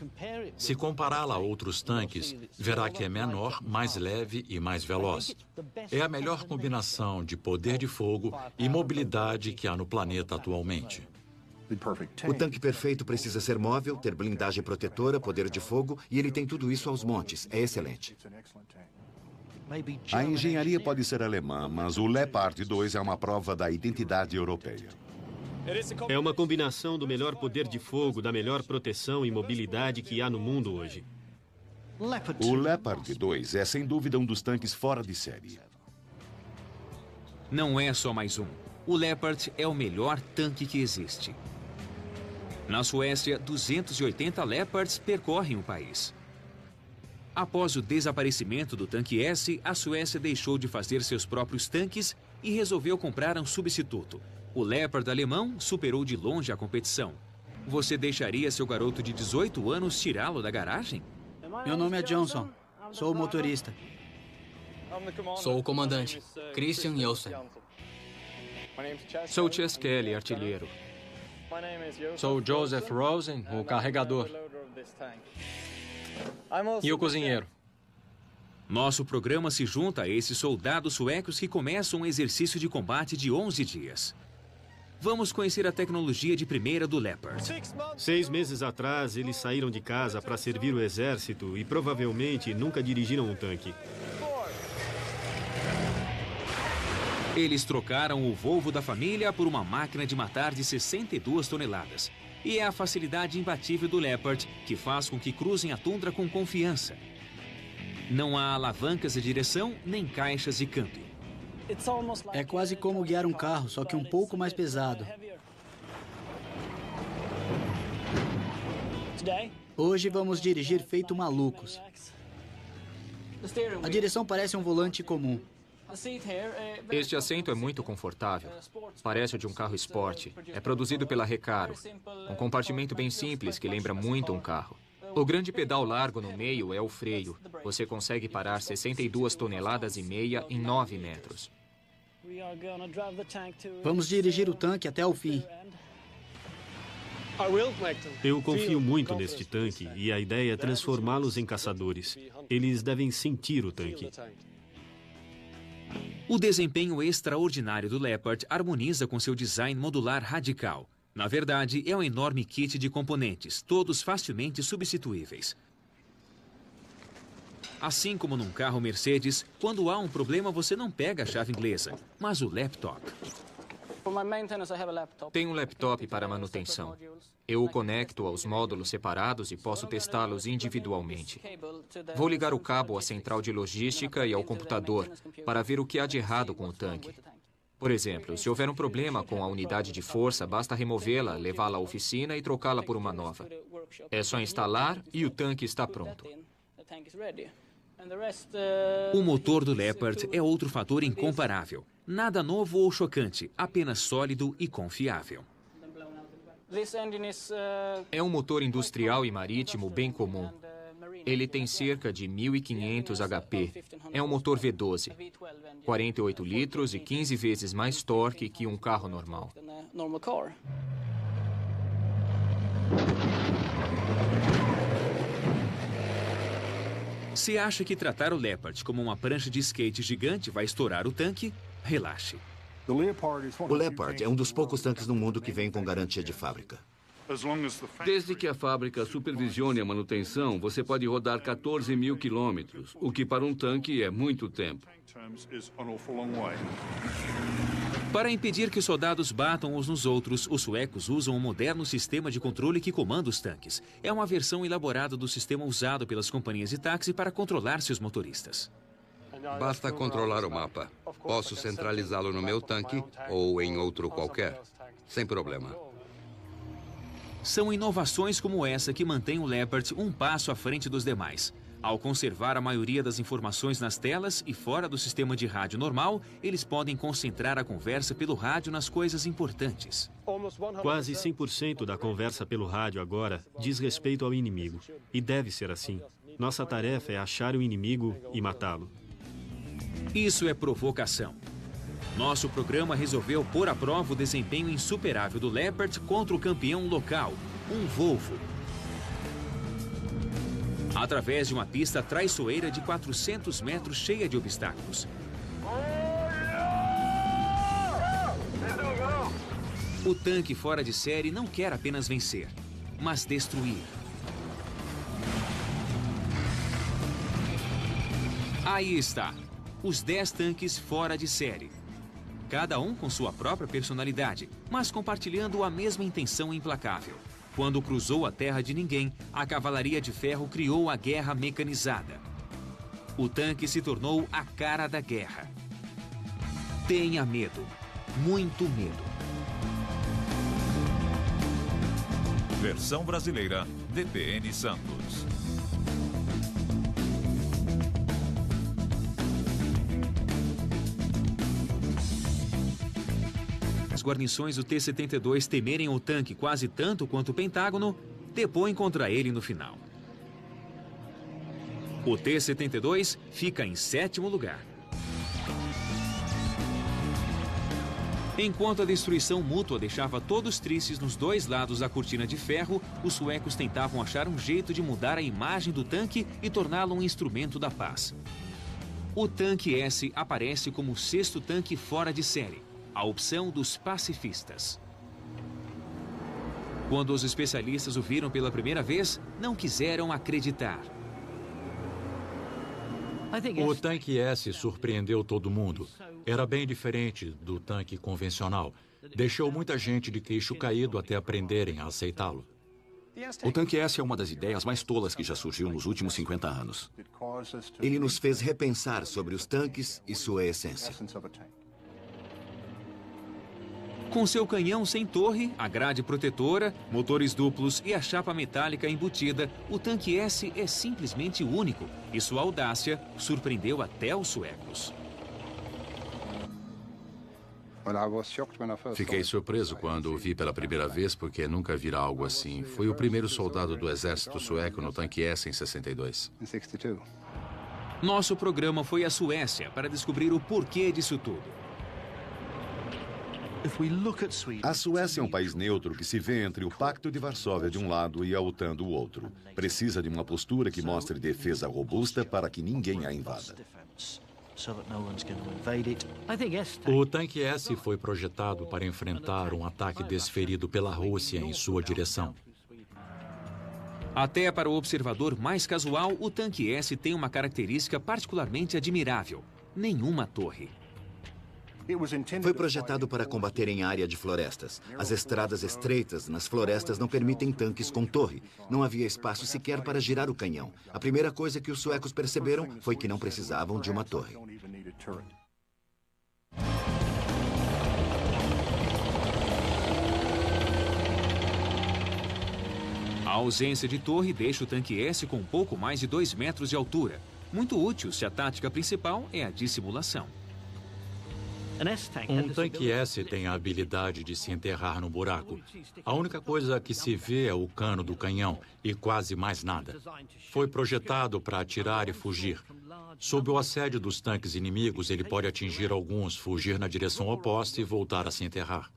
Se compará-la a outros tanques, verá que é menor, mais leve e mais veloz. É a melhor combinação de poder de fogo e mobilidade que há no planeta atualmente. O tanque perfeito precisa ser móvel, ter blindagem protetora, poder de fogo, e ele tem tudo isso aos montes. É excelente. A engenharia pode ser alemã, mas o Leopard 2 é uma prova da identidade europeia. É uma combinação do melhor poder de fogo, da melhor proteção e mobilidade que há no mundo hoje. O Leopard 2 é, sem dúvida, um dos tanques fora de série. Não é só mais um. O Leopard é o melhor tanque que existe. Na Suécia, 280 Leopards percorrem o país. Após o desaparecimento do tanque S, a Suécia deixou de fazer seus próprios tanques e resolveu comprar um substituto. O Leopard alemão superou de longe a competição. Você deixaria seu garoto de 18 anos tirá-lo da garagem? Meu nome é Johnson. Sou o motorista. Sou o comandante, Christian Jossen. Sou Chess Kelly, artilheiro. Sou Joseph Rosen, o carregador. E o cozinheiro. Nosso programa se junta a esses soldados suecos que começam um exercício de combate de 11 dias. Vamos conhecer a tecnologia de primeira do Leopard. 6 meses atrás, eles saíram de casa para servir o exército e provavelmente nunca dirigiram um tanque. Eles trocaram o Volvo da família por uma máquina de matar de 62 toneladas. E é a facilidade imbatível do Leopard que faz com que cruzem a tundra com confiança. Não há alavancas de direção nem caixas de câmbio. É quase como guiar um carro, só que um pouco mais pesado. Hoje vamos dirigir feito malucos. A direção parece um volante comum. Este assento é muito confortável. Parece o de um carro esporte. É produzido pela Recaro. Um compartimento bem simples que lembra muito um carro. O grande pedal largo no meio é o freio. Você consegue parar 62 toneladas e meia em 9 metros. Vamos dirigir o tanque até o fim. Eu confio muito neste tanque e a ideia é transformá-los em caçadores. Eles devem sentir o tanque. O desempenho extraordinário do Leopard harmoniza com seu design modular radical. Na verdade, é um enorme kit de componentes, todos facilmente substituíveis. Assim como num carro Mercedes, quando há um problema você não pega a chave inglesa, mas o laptop. Tenho um laptop para manutenção. Eu o conecto aos módulos separados e posso testá-los individualmente. Vou ligar o cabo à central de logística e ao computador para ver o que há de errado com o tanque. Por exemplo, se houver um problema com a unidade de força, basta removê-la, levá-la à oficina e trocá-la por uma nova. É só instalar e o tanque está pronto. O motor do Leopard é outro fator incomparável. Nada novo ou chocante, apenas sólido e confiável. É um motor industrial e marítimo bem comum. Ele tem cerca de 1.500 HP. É um motor V12. 48 litros e 15 vezes mais torque que um carro normal. Se acha que tratar o Leopard como uma prancha de skate gigante vai estourar o tanque, relaxe. O Leopard é um dos poucos tanques no mundo que vem com garantia de fábrica. Desde que a fábrica supervisione a manutenção, você pode rodar 14 mil quilômetros, o que para um tanque é muito tempo. Para impedir que os soldados batam uns nos outros, os suecos usam um moderno sistema de controle que comanda os tanques. É uma versão elaborada do sistema usado pelas companhias de táxi para controlar seus motoristas. Basta controlar o mapa. Posso centralizá-lo no meu tanque ou em outro qualquer, sem problema. São inovações como essa que mantêm o Leopard um passo à frente dos demais. Ao conservar a maioria das informações nas telas e fora do sistema de rádio normal, eles podem concentrar a conversa pelo rádio nas coisas importantes. Quase 100% da conversa pelo rádio agora diz respeito ao inimigo. E deve ser assim. Nossa tarefa é achar o inimigo e matá-lo. Isso é provocação. Nosso programa resolveu pôr à prova o desempenho insuperável do Leopard contra o campeão local, um Volvo. Através de uma pista traiçoeira de 400 metros cheia de obstáculos. O tanque fora de série não quer apenas vencer, mas destruir. Aí está, os 10 tanques fora de série. Cada um com sua própria personalidade, mas compartilhando a mesma intenção implacável. Quando cruzou a terra de ninguém, a Cavalaria de Ferro criou a guerra mecanizada. O tanque se tornou a cara da guerra. Tenha medo, muito medo. Versão brasileira, DPN Santos. guarnições do T-72 temerem o tanque quase tanto quanto o Pentágono, depõem contra ele no final. O T-72 fica em 7º lugar. Enquanto a destruição mútua deixava todos tristes nos dois lados da cortina de ferro, os suecos tentavam achar um jeito de mudar a imagem do tanque e torná-lo um instrumento da paz. O tanque S aparece como o 6º tanque fora de série, a opção dos pacifistas. Quando os especialistas o viram pela primeira vez, não quiseram acreditar. O tanque S surpreendeu todo mundo. Era bem diferente do tanque convencional. Deixou muita gente de queixo caído até aprenderem a aceitá-lo. O tanque S é uma das ideias mais tolas que já surgiu nos últimos 50 anos. Ele nos fez repensar sobre os tanques e sua essência. Com seu canhão sem torre, a grade protetora, motores duplos e a chapa metálica embutida, o tanque S é simplesmente único e sua audácia surpreendeu até os suecos. Fiquei surpreso quando o vi pela primeira vez, porque nunca vira algo assim. Fui o primeiro soldado do exército sueco no tanque S em 62. Nosso programa foi à Suécia para descobrir o porquê disso tudo. A Suécia é um país neutro que se vê entre o Pacto de Varsóvia de um lado e a OTAN do outro. Precisa de uma postura que mostre defesa robusta para que ninguém a invada. O tanque S foi projetado para enfrentar um ataque desferido pela Rússia em sua direção. Até para o observador mais casual, o tanque S tem uma característica particularmente admirável: nenhuma torre. Foi projetado para combater em área de florestas. As estradas estreitas nas florestas não permitem tanques com torre. Não havia espaço sequer para girar o canhão. A primeira coisa que os suecos perceberam foi que não precisavam de uma torre. A ausência de torre deixa o tanque S com pouco mais de 2 metros de altura. Muito útil se a tática principal é a dissimulação. Um tanque S tem a habilidade de se enterrar no buraco. A única coisa que se vê é o cano do canhão e quase mais nada. Foi projetado para atirar e fugir. Sob o assédio dos tanques inimigos, ele pode atingir alguns, fugir na direção oposta e voltar a se enterrar.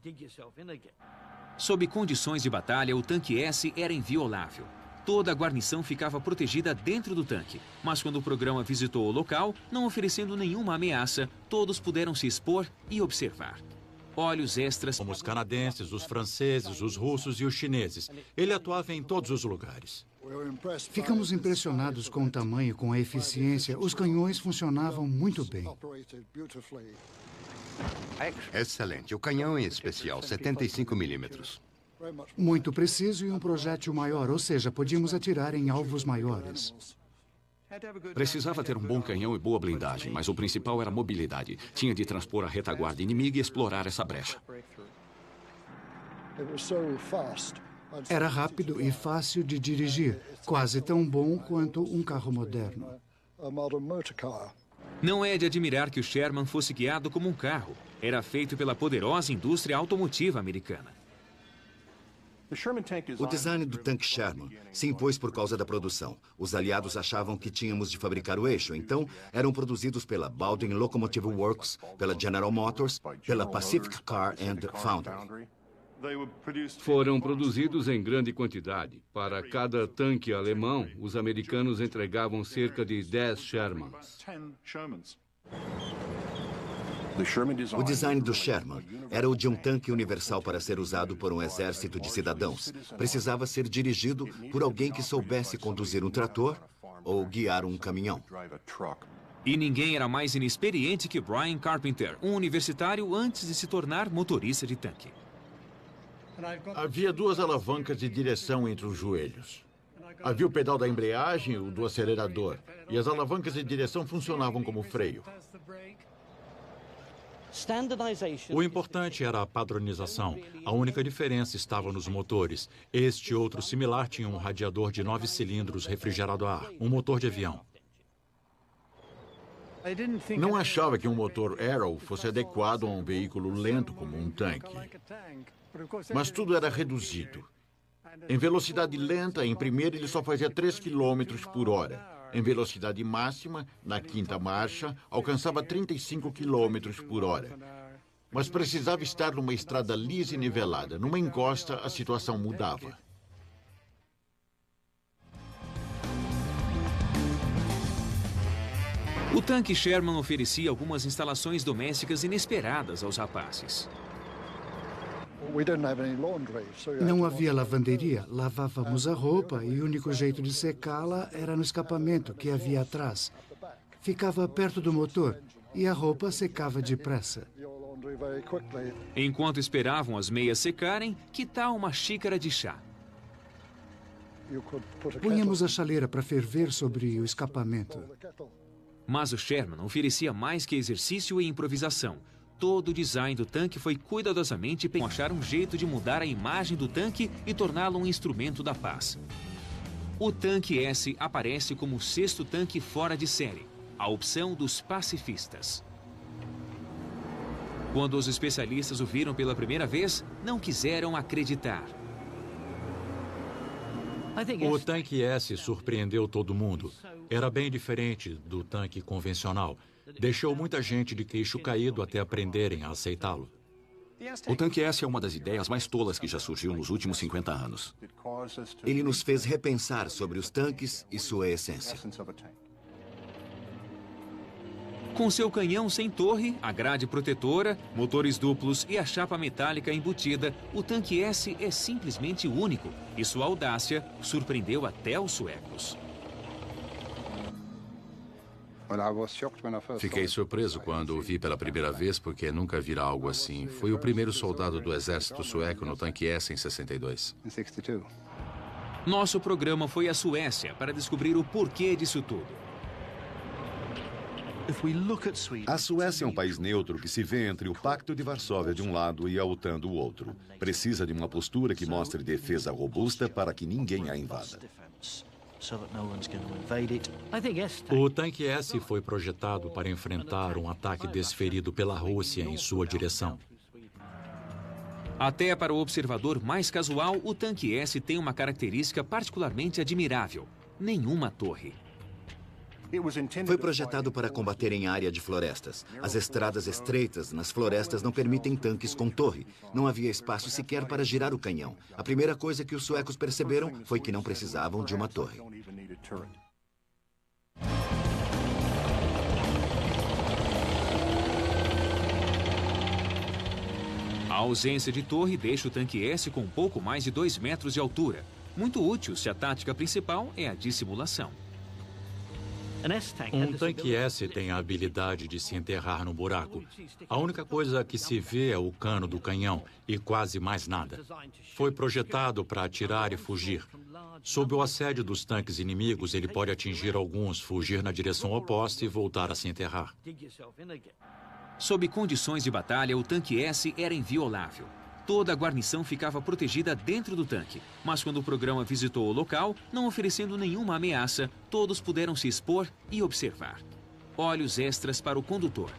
Sob condições de batalha, o tanque S era inviolável. Toda a guarnição ficava protegida dentro do tanque. Mas quando o programa visitou o local, não oferecendo nenhuma ameaça, todos puderam se expor e observar. Olhos extras... Como os canadenses, os franceses, os russos e os chineses. Ele atuava em todos os lugares. Ficamos impressionados com o tamanho, com a eficiência. Os canhões funcionavam muito bem. Excelente. O canhão em especial, 75 milímetros. Muito preciso e um projétil maior, ou seja, podíamos atirar em alvos maiores. Precisava ter um bom canhão e boa blindagem, mas o principal era a mobilidade. Tinha de transpor a retaguarda inimiga e explorar essa brecha. Era rápido e fácil de dirigir, quase tão bom quanto um carro moderno. Não é de admirar que o Sherman fosse guiado como um carro. Era feito pela poderosa indústria automotiva americana. O design do tanque Sherman se impôs por causa da produção. Os aliados achavam que tínhamos de fabricar o eixo, então eram produzidos pela Baldwin Locomotive Works, pela General Motors, pela Pacific Car and Foundry. Foram produzidos em grande quantidade. Para cada tanque alemão, os americanos entregavam cerca de 10 Shermans. O design do Sherman era o de um tanque universal para ser usado por um exército de cidadãos. Precisava ser dirigido por alguém que soubesse conduzir um trator ou guiar um caminhão. E ninguém era mais inexperiente que Brian Carpenter, um universitário antes de se tornar motorista de tanque. Havia 2 alavancas de direção entre os joelhos. Havia o pedal da embreagem e o do acelerador. E as alavancas de direção funcionavam como freio. O importante era a padronização. A única diferença estava nos motores. Este outro similar tinha um radiador de 9 cilindros refrigerado a ar, um motor de avião. Não achava que um motor Arrow fosse adequado a um veículo lento como um tanque. Mas tudo era reduzido. Em velocidade lenta, em primeira, ele só fazia 3 km por hora. Em velocidade máxima, na quinta marcha, alcançava 35 km por hora. Mas precisava estar numa estrada lisa e nivelada. Numa encosta, a situação mudava. O tanque Sherman oferecia algumas instalações domésticas inesperadas aos rapazes. Não havia lavanderia. Lavávamos a roupa e o único jeito de secá-la era no escapamento que havia atrás. Ficava perto do motor e a roupa secava depressa. Enquanto esperavam as meias secarem, que tal uma xícara de chá? Punhamos a chaleira para ferver sobre o escapamento. Mas o Sherman oferecia mais que exercício e improvisação. Todo o design do tanque foi cuidadosamente pensado para achar um jeito de mudar a imagem do tanque e torná-lo um instrumento da paz. O tanque S aparece como o 6º tanque fora de série, a opção dos pacifistas. Quando os especialistas o viram pela primeira vez, não quiseram acreditar. O tanque S surpreendeu todo mundo. Era bem diferente do tanque convencional. Deixou muita gente de queixo caído até aprenderem a aceitá-lo. O tanque S é uma das ideias mais tolas que já surgiu nos últimos 50 anos. Ele nos fez repensar sobre os tanques e sua essência. Com seu canhão sem torre, a grade protetora, motores duplos e a chapa metálica embutida, o tanque S é simplesmente único e sua audácia surpreendeu até os suecos. Fiquei surpreso quando o vi pela primeira vez, porque nunca vira algo assim. Fui o primeiro soldado do exército sueco no tanque S em 62. Nosso programa foi à Suécia para descobrir o porquê disso tudo. A Suécia é um país neutro que se vê entre o Pacto de Varsóvia de um lado e a OTAN do outro. Precisa de uma postura que mostre defesa robusta para que ninguém a invada. O tanque S foi projetado para enfrentar um ataque desferido pela Rússia em sua direção. Até para o observador mais casual, o tanque S tem uma característica particularmente admirável: nenhuma torre. Foi projetado para combater em área de florestas. As estradas estreitas nas florestas não permitem tanques com torre. Não havia espaço sequer para girar o canhão. A primeira coisa que os suecos perceberam foi que não precisavam de uma torre. A ausência de torre deixa o tanque S com um pouco mais de 2 metros de altura. Muito útil se a tática principal é a dissimulação. Um tanque S tem a habilidade de se enterrar no buraco. A única coisa que se vê é o cano do canhão e quase mais nada. Foi projetado para atirar e fugir. Sob o assédio dos tanques inimigos, ele pode atingir alguns, fugir na direção oposta e voltar a se enterrar. Sob condições de batalha, o tanque S era inviolável. Toda a guarnição ficava protegida dentro do tanque. Mas quando o programa visitou o local, não oferecendo nenhuma ameaça, todos puderam se expor e observar. Olhos extras para o condutor.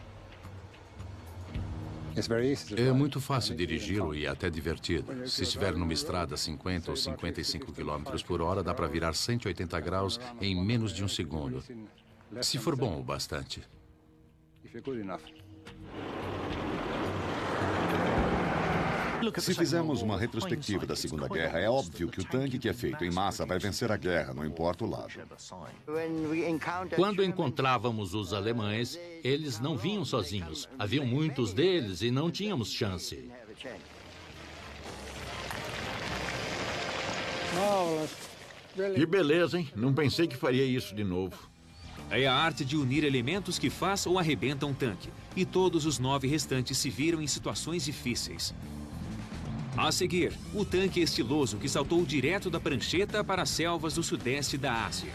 É muito fácil dirigi-lo e até divertido. Se estiver numa estrada a 50 ou 55 km por hora, dá para virar 180 graus em menos de um segundo. Se for bom o bastante. Se fizermos uma retrospectiva da Segunda Guerra, é óbvio que o tanque que é feito em massa vai vencer a guerra, não importa o lado. Quando encontrávamos os alemães, eles não vinham sozinhos. Haviam muitos deles e não tínhamos chance. Que beleza, hein? Não pensei que faria isso de novo. É a arte de unir elementos que faz ou arrebenta um tanque. E todos os 9 restantes se viram em situações difíceis. A seguir, o tanque estiloso que saltou direto da prancheta para as selvas do sudeste da Ásia.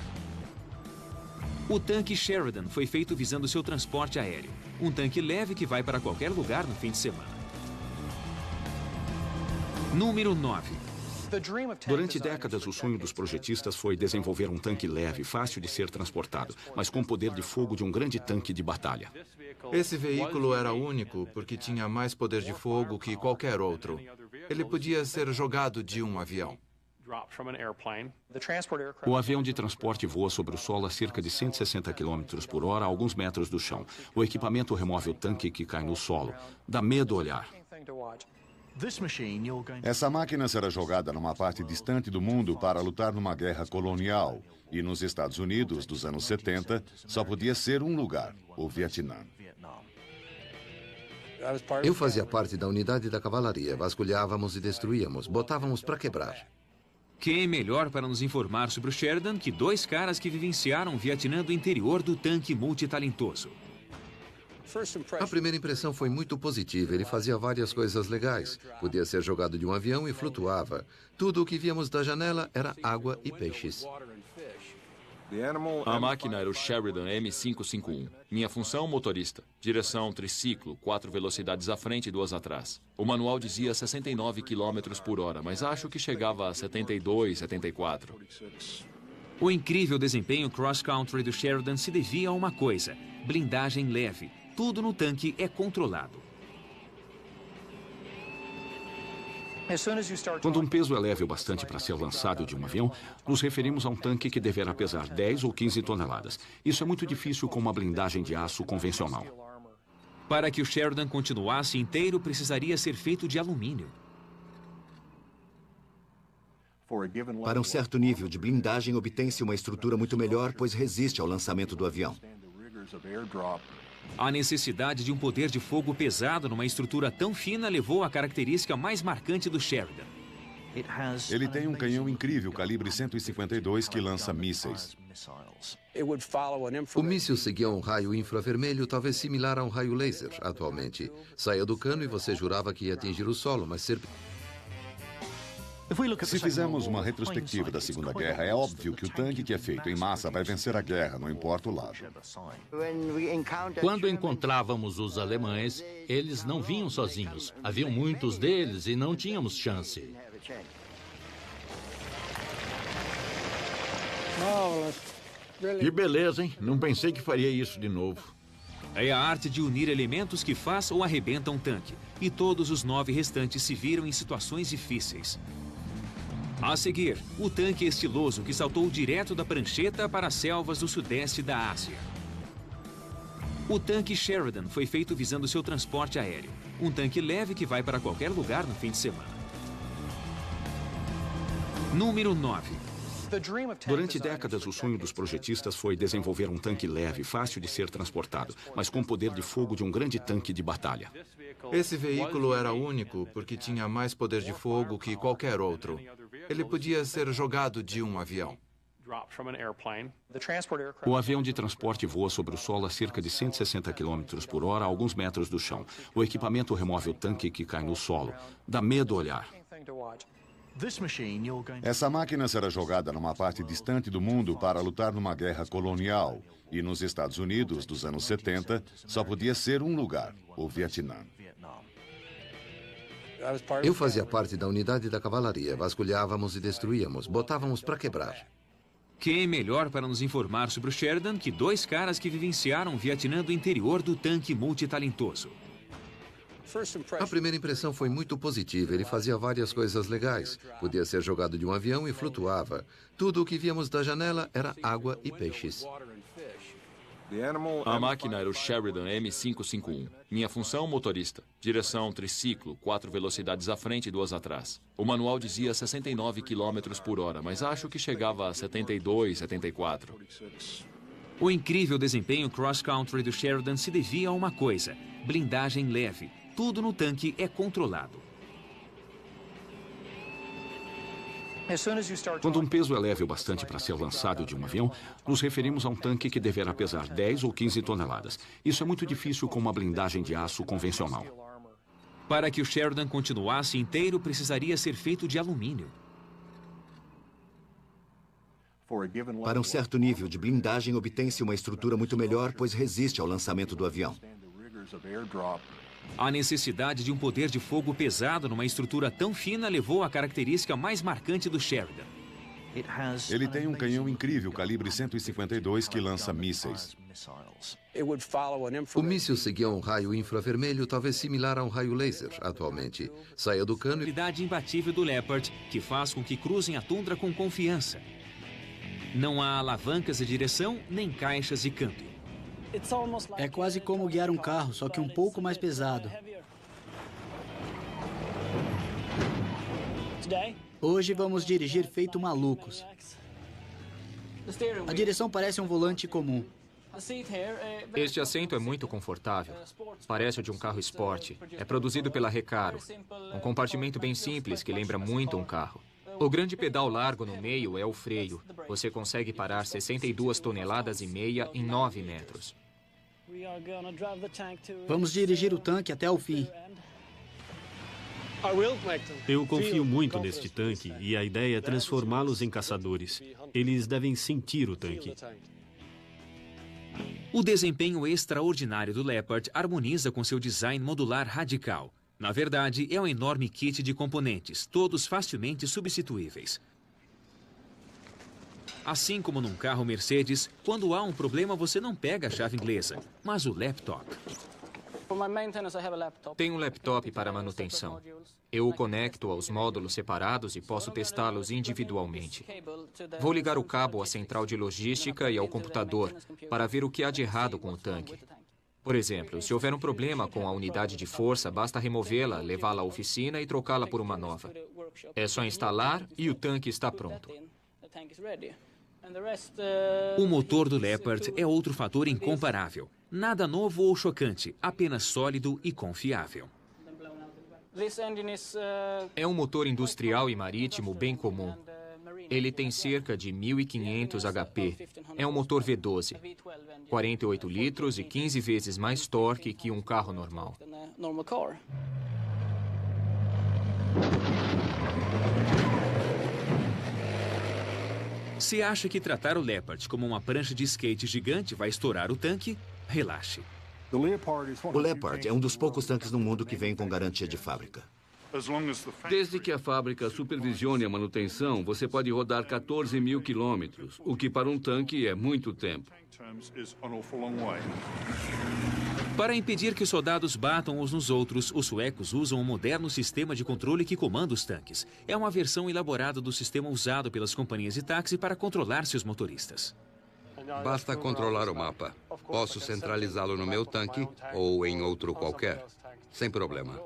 O tanque Sheridan foi feito visando seu transporte aéreo. Um tanque leve que vai para qualquer lugar no fim de semana. Número 9. Durante décadas, o sonho dos projetistas foi desenvolver um tanque leve, fácil de ser transportado, mas com poder de fogo de um grande tanque de batalha. Esse veículo era único porque tinha mais poder de fogo que qualquer outro. Ele podia ser jogado de um avião. O avião de transporte voa sobre o solo a cerca de 160 km por hora, a alguns metros do chão. O equipamento remove o tanque que cai no solo. Dá medo olhar. Essa máquina será jogada numa parte distante do mundo para lutar numa guerra colonial. E nos Estados Unidos, dos anos 70, só podia ser um lugar, o Vietnã. Eu fazia parte da unidade da cavalaria. Vasculhávamos e destruíamos. Botávamos para quebrar. Quem é melhor para nos informar sobre o Sheridan que dois caras que vivenciaram o Vietnã do interior do tanque multitalentoso? A primeira impressão foi muito positiva. Ele fazia várias coisas legais. Podia ser jogado de um avião e flutuava. Tudo o que víamos da janela era água e peixes. A máquina era o Sheridan M551. Minha função, motorista. Direção, triciclo, 4 velocidades à frente e 2 atrás. O manual dizia 69 km por hora, mas acho que chegava a 72, 74. O incrível desempenho cross-country do Sheridan se devia a uma coisa: blindagem leve. Tudo no tanque é controlado. Quando um peso é leve o bastante para ser lançado de um avião, nos referimos a um tanque que deverá pesar 10 ou 15 toneladas. Isso é muito difícil com uma blindagem de aço convencional. Para que o Sheridan continuasse inteiro, precisaria ser feito de alumínio. Para um certo nível de blindagem, obtém-se uma estrutura muito melhor, pois resiste ao lançamento do avião. A necessidade de um poder de fogo pesado numa estrutura tão fina levou à característica mais marcante do Sheridan. Ele tem um canhão incrível, calibre 152, que lança mísseis. O míssil seguia um raio infravermelho, talvez similar a um raio laser, atualmente. Saía do cano e você jurava que ia atingir o solo, mas ser... Se fizermos uma retrospectiva da Segunda Guerra, é óbvio que o tanque que é feito em massa vai vencer a guerra, não importa o lado. Quando encontrávamos os alemães, eles não vinham sozinhos. Haviam muitos deles e não tínhamos chance. Que beleza, hein? Não pensei que faria isso de novo. É a arte de unir elementos que faz ou arrebenta um tanque. E todos os 9 restantes se viram em situações difíceis. A seguir, o tanque estiloso que saltou direto da prancheta para as selvas do sudeste da Ásia. O tanque Sheridan foi feito visando seu transporte aéreo. Um tanque leve que vai para qualquer lugar no fim de semana. Número 9. Durante décadas, o sonho dos projetistas foi desenvolver um tanque leve, fácil de ser transportado, mas com poder de fogo de um grande tanque de batalha. Esse veículo era único porque tinha mais poder de fogo que qualquer outro. Ele podia ser jogado de um avião. O avião de transporte voa sobre o solo a cerca de 160 km por hora, a alguns metros do chão. O equipamento remove o tanque que cai no solo. Dá medo olhar. Essa máquina será jogada numa parte distante do mundo para lutar numa guerra colonial. E nos Estados Unidos, dos anos 70, só podia ser um lugar, o Vietnã. Eu fazia parte da unidade da cavalaria. Vasculhávamos e destruíamos. Botávamos para quebrar. Quem é melhor para nos informar sobre o Sheridan que dois caras que vivenciaram o Vietnã do interior do tanque multitalentoso? A primeira impressão foi muito positiva. Ele fazia várias coisas legais. Podia ser jogado de um avião e flutuava. Tudo o que víamos da janela era água e peixes. A máquina era o Sheridan M551. Minha função, motorista. Direção, triciclo, 4 velocidades à frente e 2 atrás. O manual dizia 69 km por hora, mas acho que chegava a 72, 74. O incrível desempenho cross-country do Sheridan se devia a uma coisa: blindagem leve. Tudo no tanque é controlado. Quando um peso é leve o bastante para ser lançado de um avião, nos referimos a um tanque que deverá pesar 10 ou 15 toneladas. Isso é muito difícil com uma blindagem de aço convencional. Para que o Sheridan continuasse inteiro, precisaria ser feito de alumínio. Para um certo nível de blindagem, obtém-se uma estrutura muito melhor, pois resiste ao lançamento do avião. A necessidade de um poder de fogo pesado numa estrutura tão fina levou à característica mais marcante do Sheridan. Ele tem um canhão incrível, calibre 152, que lança mísseis. O míssil seguia um raio infravermelho, talvez similar a um raio laser, atualmente. Saia do cano A habilidade imbatível do Leopard, que faz com que cruzem a tundra com confiança. Não há alavancas de direção, nem caixas de câmbio. É quase como guiar um carro, só que um pouco mais pesado. Hoje vamos dirigir feito malucos. A direção parece um volante comum. Este assento é muito confortável. Parece o de um carro esporte. É produzido pela Recaro. Um compartimento bem simples que lembra muito um carro. O grande pedal largo no meio é o freio. Você consegue parar 62 toneladas e meia em 9 metros. Vamos dirigir o tanque até o fim. Eu confio muito neste tanque e a ideia é transformá-los em caçadores. Eles devem sentir o tanque. O desempenho extraordinário do Leopard harmoniza com seu design modular radical. Na verdade, é um enorme kit de componentes, todos facilmente substituíveis. Assim como num carro Mercedes, quando há um problema você não pega a chave inglesa, mas o laptop. Tenho um laptop para manutenção. Eu o conecto aos módulos separados e posso testá-los individualmente. Vou ligar o cabo à central de logística e ao computador para ver o que há de errado com o tanque. Por exemplo, se houver um problema com a unidade de força, basta removê-la, levá-la à oficina e trocá-la por uma nova. É só instalar e o tanque está pronto. O motor do Leopard é outro fator incomparável. Nada novo ou chocante, apenas sólido e confiável. É um motor industrial e marítimo bem comum. Ele tem cerca de 1.500 HP. É um motor V12. 48 litros e 15 vezes mais torque que um carro normal. Se acha que tratar o Leopard como uma prancha de skate gigante vai estourar o tanque, relaxe. O Leopard é um dos poucos tanques no mundo que vem com garantia de fábrica. Desde que a fábrica supervisione a manutenção, você pode rodar 14 mil quilômetros, o que para um tanque é muito tempo. Para impedir que os soldados batam uns nos outros, os suecos usam um moderno sistema de controle que comanda os tanques. É uma versão elaborada do sistema usado pelas companhias de táxi para controlar seus motoristas. Basta controlar o mapa. Posso centralizá-lo no meu tanque ou em outro qualquer, sem problema.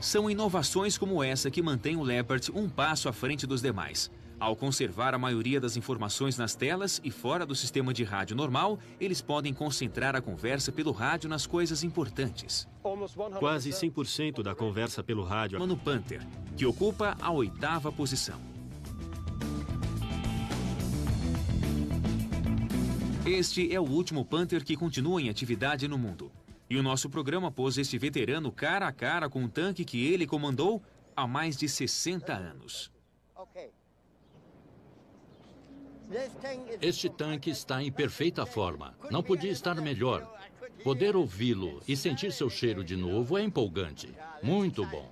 São inovações como essa que mantêm o Leopard um passo à frente dos demais. Ao conservar a maioria das informações nas telas e fora do sistema de rádio normal, eles podem concentrar a conversa pelo rádio nas coisas importantes. Quase 100% da conversa pelo rádio no Panther, que ocupa a 8ª posição. Este é o último Panther que continua em atividade no mundo. E o nosso programa pôs este veterano cara a cara com um tanque que ele comandou há mais de 60 anos. Este tanque está em perfeita forma. Não podia estar melhor. Poder ouvi-lo e sentir seu cheiro de novo é empolgante. Muito bom.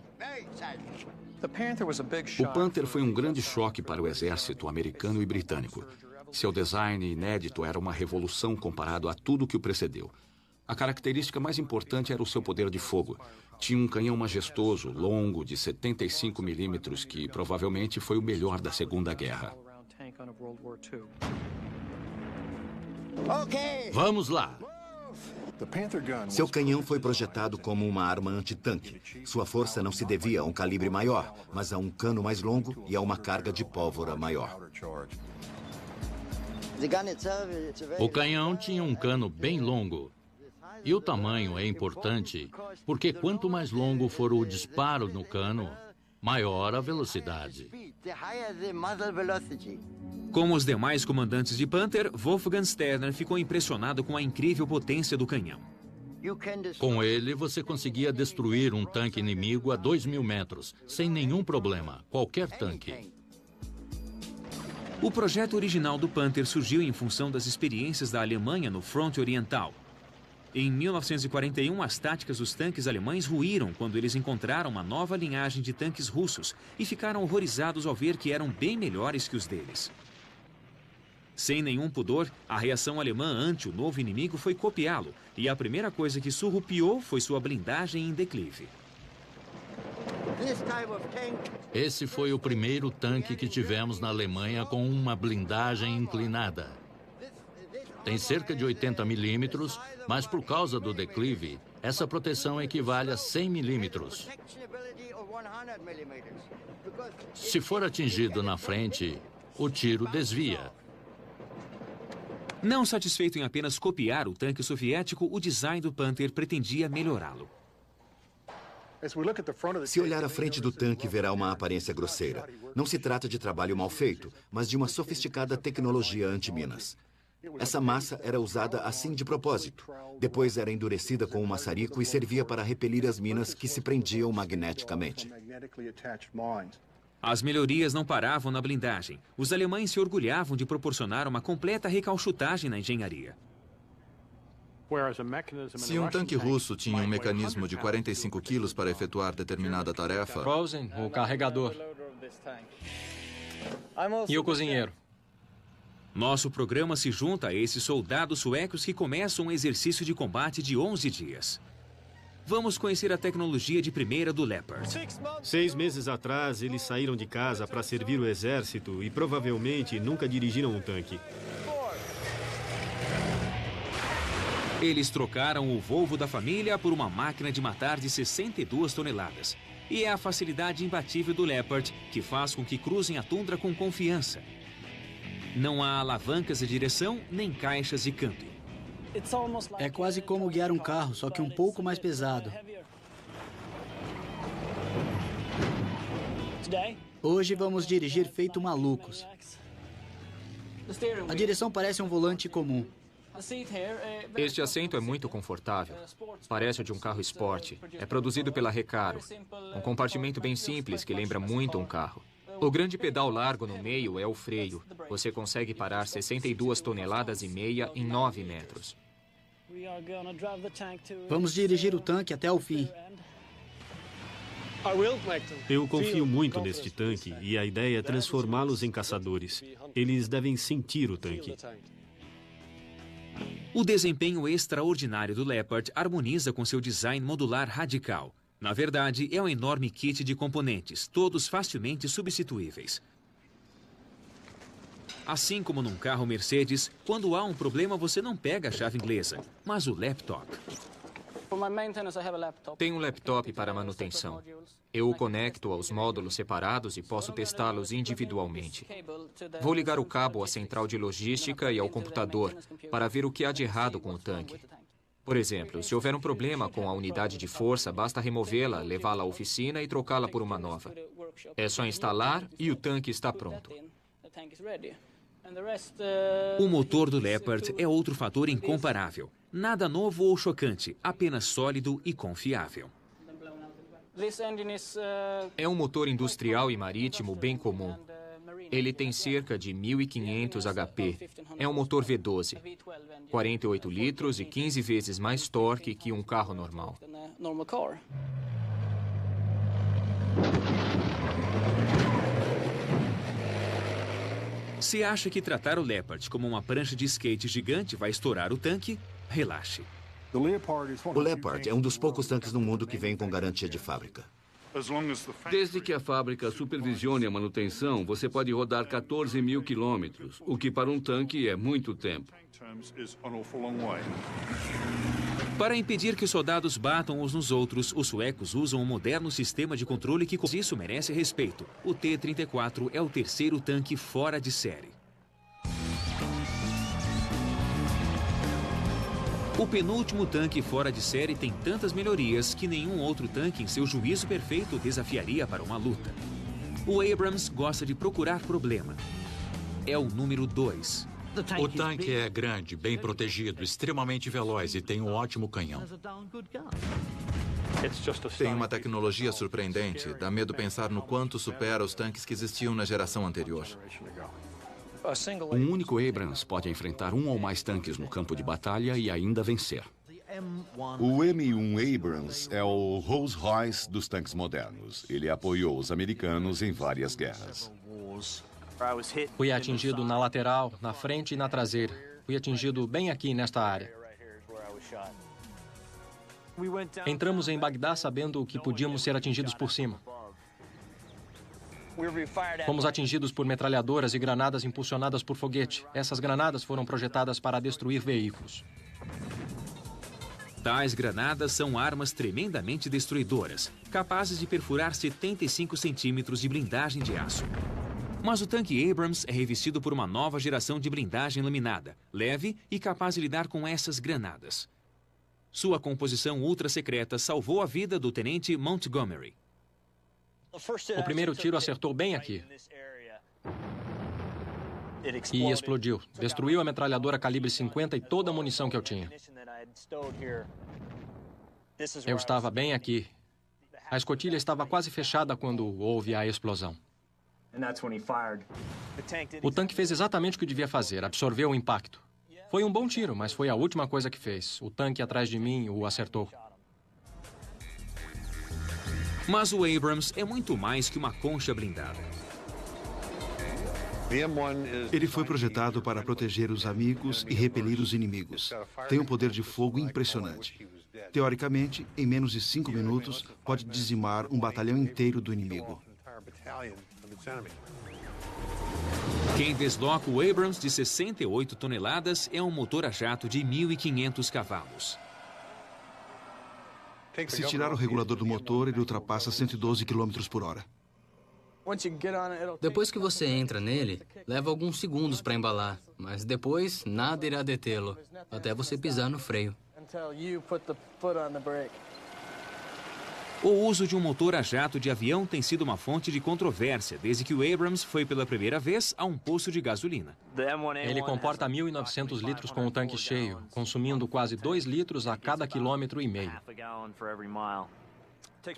O Panther foi um grande choque para o exército americano e britânico. Seu design inédito era uma revolução comparado a tudo que o precedeu. A característica mais importante era o seu poder de fogo. Tinha um canhão majestoso, longo, de 75 milímetros, que provavelmente foi o melhor da Segunda Guerra. Vamos lá! Seu canhão foi projetado como uma arma antitanque. Sua força não se devia a um calibre maior, mas a um cano mais longo e a uma carga de pólvora maior. O canhão tinha um cano bem longo. E o tamanho é importante, porque quanto mais longo for o disparo no cano, maior a velocidade. Como os demais comandantes de Panther, Wolfgang Sterner ficou impressionado com a incrível potência do canhão. Com ele, você conseguia destruir um tanque inimigo a 2.000 metros, sem nenhum problema, qualquer tanque. O projeto original do Panther surgiu em função das experiências da Alemanha no fronte oriental. Em 1941, as táticas dos tanques alemães ruíram quando eles encontraram uma nova linhagem de tanques russos e ficaram horrorizados ao ver que eram bem melhores que os deles. Sem nenhum pudor, a reação alemã ante o novo inimigo foi copiá-lo, e a primeira coisa que surrupiou foi sua blindagem em declive. Esse foi o primeiro tanque que tivemos na Alemanha com uma blindagem inclinada. Tem cerca de 80 milímetros, mas por causa do declive, essa proteção equivale a 100 milímetros. Se for atingido na frente, o tiro desvia. Não satisfeito em apenas copiar o tanque soviético, o design do Panther pretendia melhorá-lo. Se olhar à frente do tanque, verá uma aparência grosseira. Não se trata de trabalho mal feito, mas de uma sofisticada tecnologia antiminas. Essa massa era usada assim de propósito. Depois era endurecida com um maçarico e servia para repelir as minas que se prendiam magneticamente. As melhorias não paravam na blindagem. Os alemães se orgulhavam de proporcionar uma completa recalchutagem na engenharia. Se um tanque russo tinha um mecanismo de 45 quilos para efetuar determinada tarefa... Rosen, o carregador. E o cozinheiro. Nosso programa se junta a esses soldados suecos que começam um exercício de combate de 11 dias. Vamos conhecer a tecnologia de primeira do Leopard. 6 meses atrás, eles saíram de casa para servir o exército e provavelmente nunca dirigiram um tanque. Eles trocaram o Volvo da família por uma máquina de matar de 62 toneladas. E é a facilidade imbatível do Leopard que faz com que cruzem a tundra com confiança. Não há alavancas de direção nem caixas de câmbio. É quase como guiar um carro, só que um pouco mais pesado. Hoje vamos dirigir feito malucos. A direção parece um volante comum. Este assento é muito confortável. Parece o de um carro esporte. É produzido pela Recaro. Um compartimento bem simples que lembra muito um carro. O grande pedal largo no meio é o freio. Você consegue parar 62 toneladas e meia em 9 metros. Vamos dirigir o tanque até o fim. Eu confio muito neste tanque e a ideia é transformá-los em caçadores. Eles devem sentir o tanque. O desempenho extraordinário do Leopard harmoniza com seu design modular radical. Na verdade, é um enorme kit de componentes, todos facilmente substituíveis. Assim como num carro Mercedes, quando há um problema você não pega a chave inglesa, mas o laptop. Tenho um laptop para manutenção. Eu o conecto aos módulos separados e posso testá-los individualmente. Vou ligar o cabo à central de logística e ao computador para ver o que há de errado com o tanque. Por exemplo, se houver um problema com a unidade de força, basta removê-la, levá-la à oficina e trocá-la por uma nova. É só instalar e o tanque está pronto. O motor do Leopard é outro fator incomparável. Nada novo ou chocante, apenas sólido e confiável. É um motor industrial e marítimo bem comum. Ele tem cerca de 1.500 HP. É um motor V12. 48 litros e 15 vezes mais torque que um carro normal. Se acha que tratar o Leopard como uma prancha de skate gigante vai estourar o tanque, relaxe. O Leopard é um dos poucos tanques no mundo que vem com garantia de fábrica. Desde que a fábrica supervisione a manutenção, você pode rodar 14 mil quilômetros, o que para um tanque é muito tempo. Para impedir que os soldados batam uns nos outros, os suecos usam um moderno sistema de controle que, com isso, merece respeito. O T-34 é o terceiro tanque fora de série. O penúltimo tanque fora de série tem tantas melhorias que nenhum outro tanque em seu juízo perfeito desafiaria para uma luta. O Abrams gosta de procurar problema. É o número 2. O tanque é grande, bem protegido, extremamente veloz e tem um ótimo canhão. Tem uma tecnologia surpreendente. Dá medo pensar no quanto supera os tanques que existiam na geração anterior. Um único Abrams pode enfrentar um ou mais tanques no campo de batalha e ainda vencer. O M1 Abrams é o Rolls Royce dos tanques modernos. Ele apoiou os americanos em várias guerras. Fui atingido na lateral, na frente e na traseira. Fui atingido bem aqui nesta área. Entramos em Bagdá sabendo que podíamos ser atingidos por cima. Fomos atingidos por metralhadoras e granadas impulsionadas por foguete. Essas granadas foram projetadas para destruir veículos. Tais granadas são armas tremendamente destruidoras, capazes de perfurar 75 centímetros de blindagem de aço. Mas o tanque Abrams é revestido por uma nova geração de blindagem laminada, leve e capaz de lidar com essas granadas. Sua composição ultra-secreta salvou a vida do tenente Montgomery. O primeiro tiro acertou bem aqui. E explodiu. Destruiu a metralhadora calibre 50 e toda a munição que eu tinha. Eu estava bem aqui. A escotilha estava quase fechada quando houve a explosão. O tanque fez exatamente o que devia fazer, absorveu o impacto. Foi um bom tiro, mas foi a última coisa que fez. O tanque atrás de mim o acertou. Mas o Abrams é muito mais que uma concha blindada. Ele foi projetado para proteger os amigos e repelir os inimigos. Tem um poder de fogo impressionante. Teoricamente, em menos de 5 minutos, pode dizimar um batalhão inteiro do inimigo. Quem desloca o Abrams de 68 toneladas é um motor a jato de 1.500 cavalos. Se tirar o regulador do motor, ele ultrapassa 112 km por hora. Depois que você entra nele, leva alguns segundos para embalar, mas depois nada irá detê-lo, até você pisar no freio. O uso de um motor a jato de avião tem sido uma fonte de controvérsia desde que o Abrams foi pela primeira vez a um posto de gasolina. Ele comporta 1.900 litros com o tanque cheio, consumindo quase 2 litros a cada quilômetro e meio.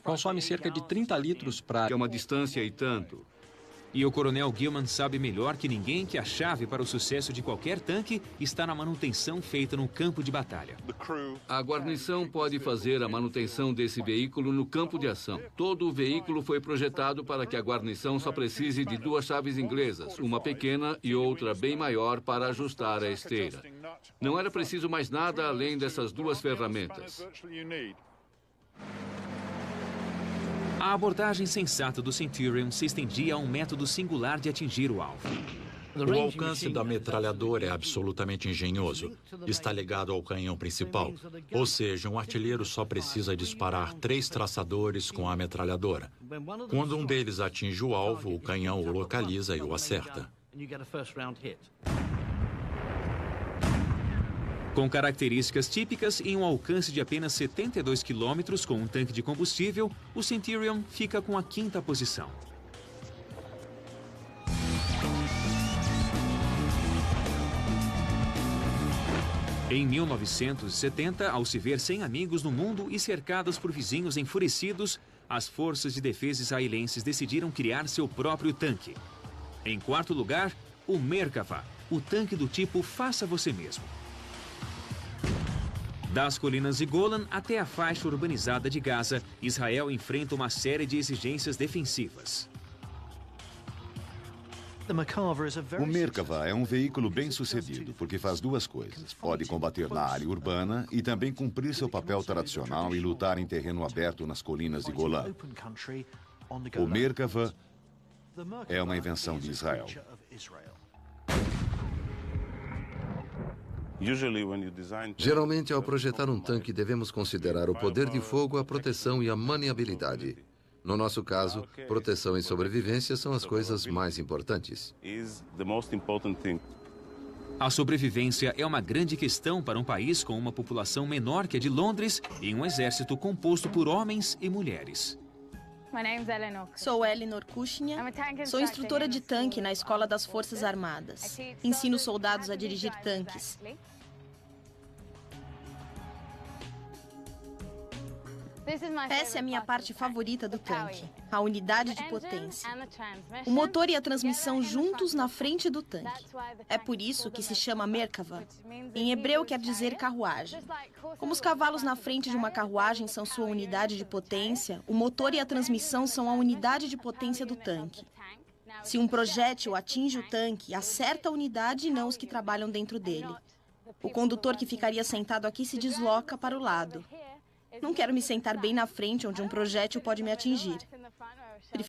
Consome cerca de 30 litros para... É uma distância e tanto. E o coronel Gilman sabe melhor que ninguém que a chave para o sucesso de qualquer tanque está na manutenção feita no campo de batalha. A guarnição pode fazer a manutenção desse veículo no campo de ação. Todo o veículo foi projetado para que a guarnição só precise de 2 chaves inglesas, uma pequena e outra bem maior para ajustar a esteira. Não era preciso mais nada além dessas 2 ferramentas. A abordagem sensata do Centurion se estendia a um método singular de atingir o alvo. O alcance da metralhadora é absolutamente engenhoso. Está ligado ao canhão principal. Ou seja, um artilheiro só precisa disparar 3 traçadores com a metralhadora. Quando um deles atinge o alvo, o canhão o localiza e o acerta. Com características típicas e um alcance de apenas 72 km com um tanque de combustível, o Centurion fica com a 5ª posição. Em 1970, ao se ver sem amigos no mundo e cercadas por vizinhos enfurecidos, as forças de defesa israelenses decidiram criar seu próprio tanque. Em 4º lugar, o Merkava, o tanque do tipo faça você mesmo. Das colinas de Golan até a faixa urbanizada de Gaza, Israel enfrenta uma série de exigências defensivas. O Merkava é um veículo bem sucedido, porque faz 2 coisas. Pode combater na área urbana e também cumprir seu papel tradicional e lutar em terreno aberto nas colinas de Golã. O Merkava é uma invenção de Israel. Geralmente, ao projetar um tanque, devemos considerar o poder de fogo, a proteção e a maniabilidade. No nosso caso, proteção e sobrevivência são as coisas mais importantes. A sobrevivência é uma grande questão para um país com uma população menor que a de Londres e um exército composto por homens e mulheres. Sou Eleanor Kushnia, sou instrutora de tanque na Escola das Forças Armadas. Ensino soldados a dirigir tanques. Essa é a minha parte favorita do tanque, a unidade de potência. O motor e a transmissão juntos na frente do tanque. É por isso que se chama Merkava. Em hebreu quer dizer carruagem. Como os cavalos na frente de uma carruagem são sua unidade de potência, o motor e a transmissão são a unidade de potência do tanque. Se um projétil atinge o tanque, acerta a unidade e não os que trabalham dentro dele. O condutor que ficaria sentado aqui se desloca para o lado. Não quero me sentar bem na frente, onde um projétil pode me atingir.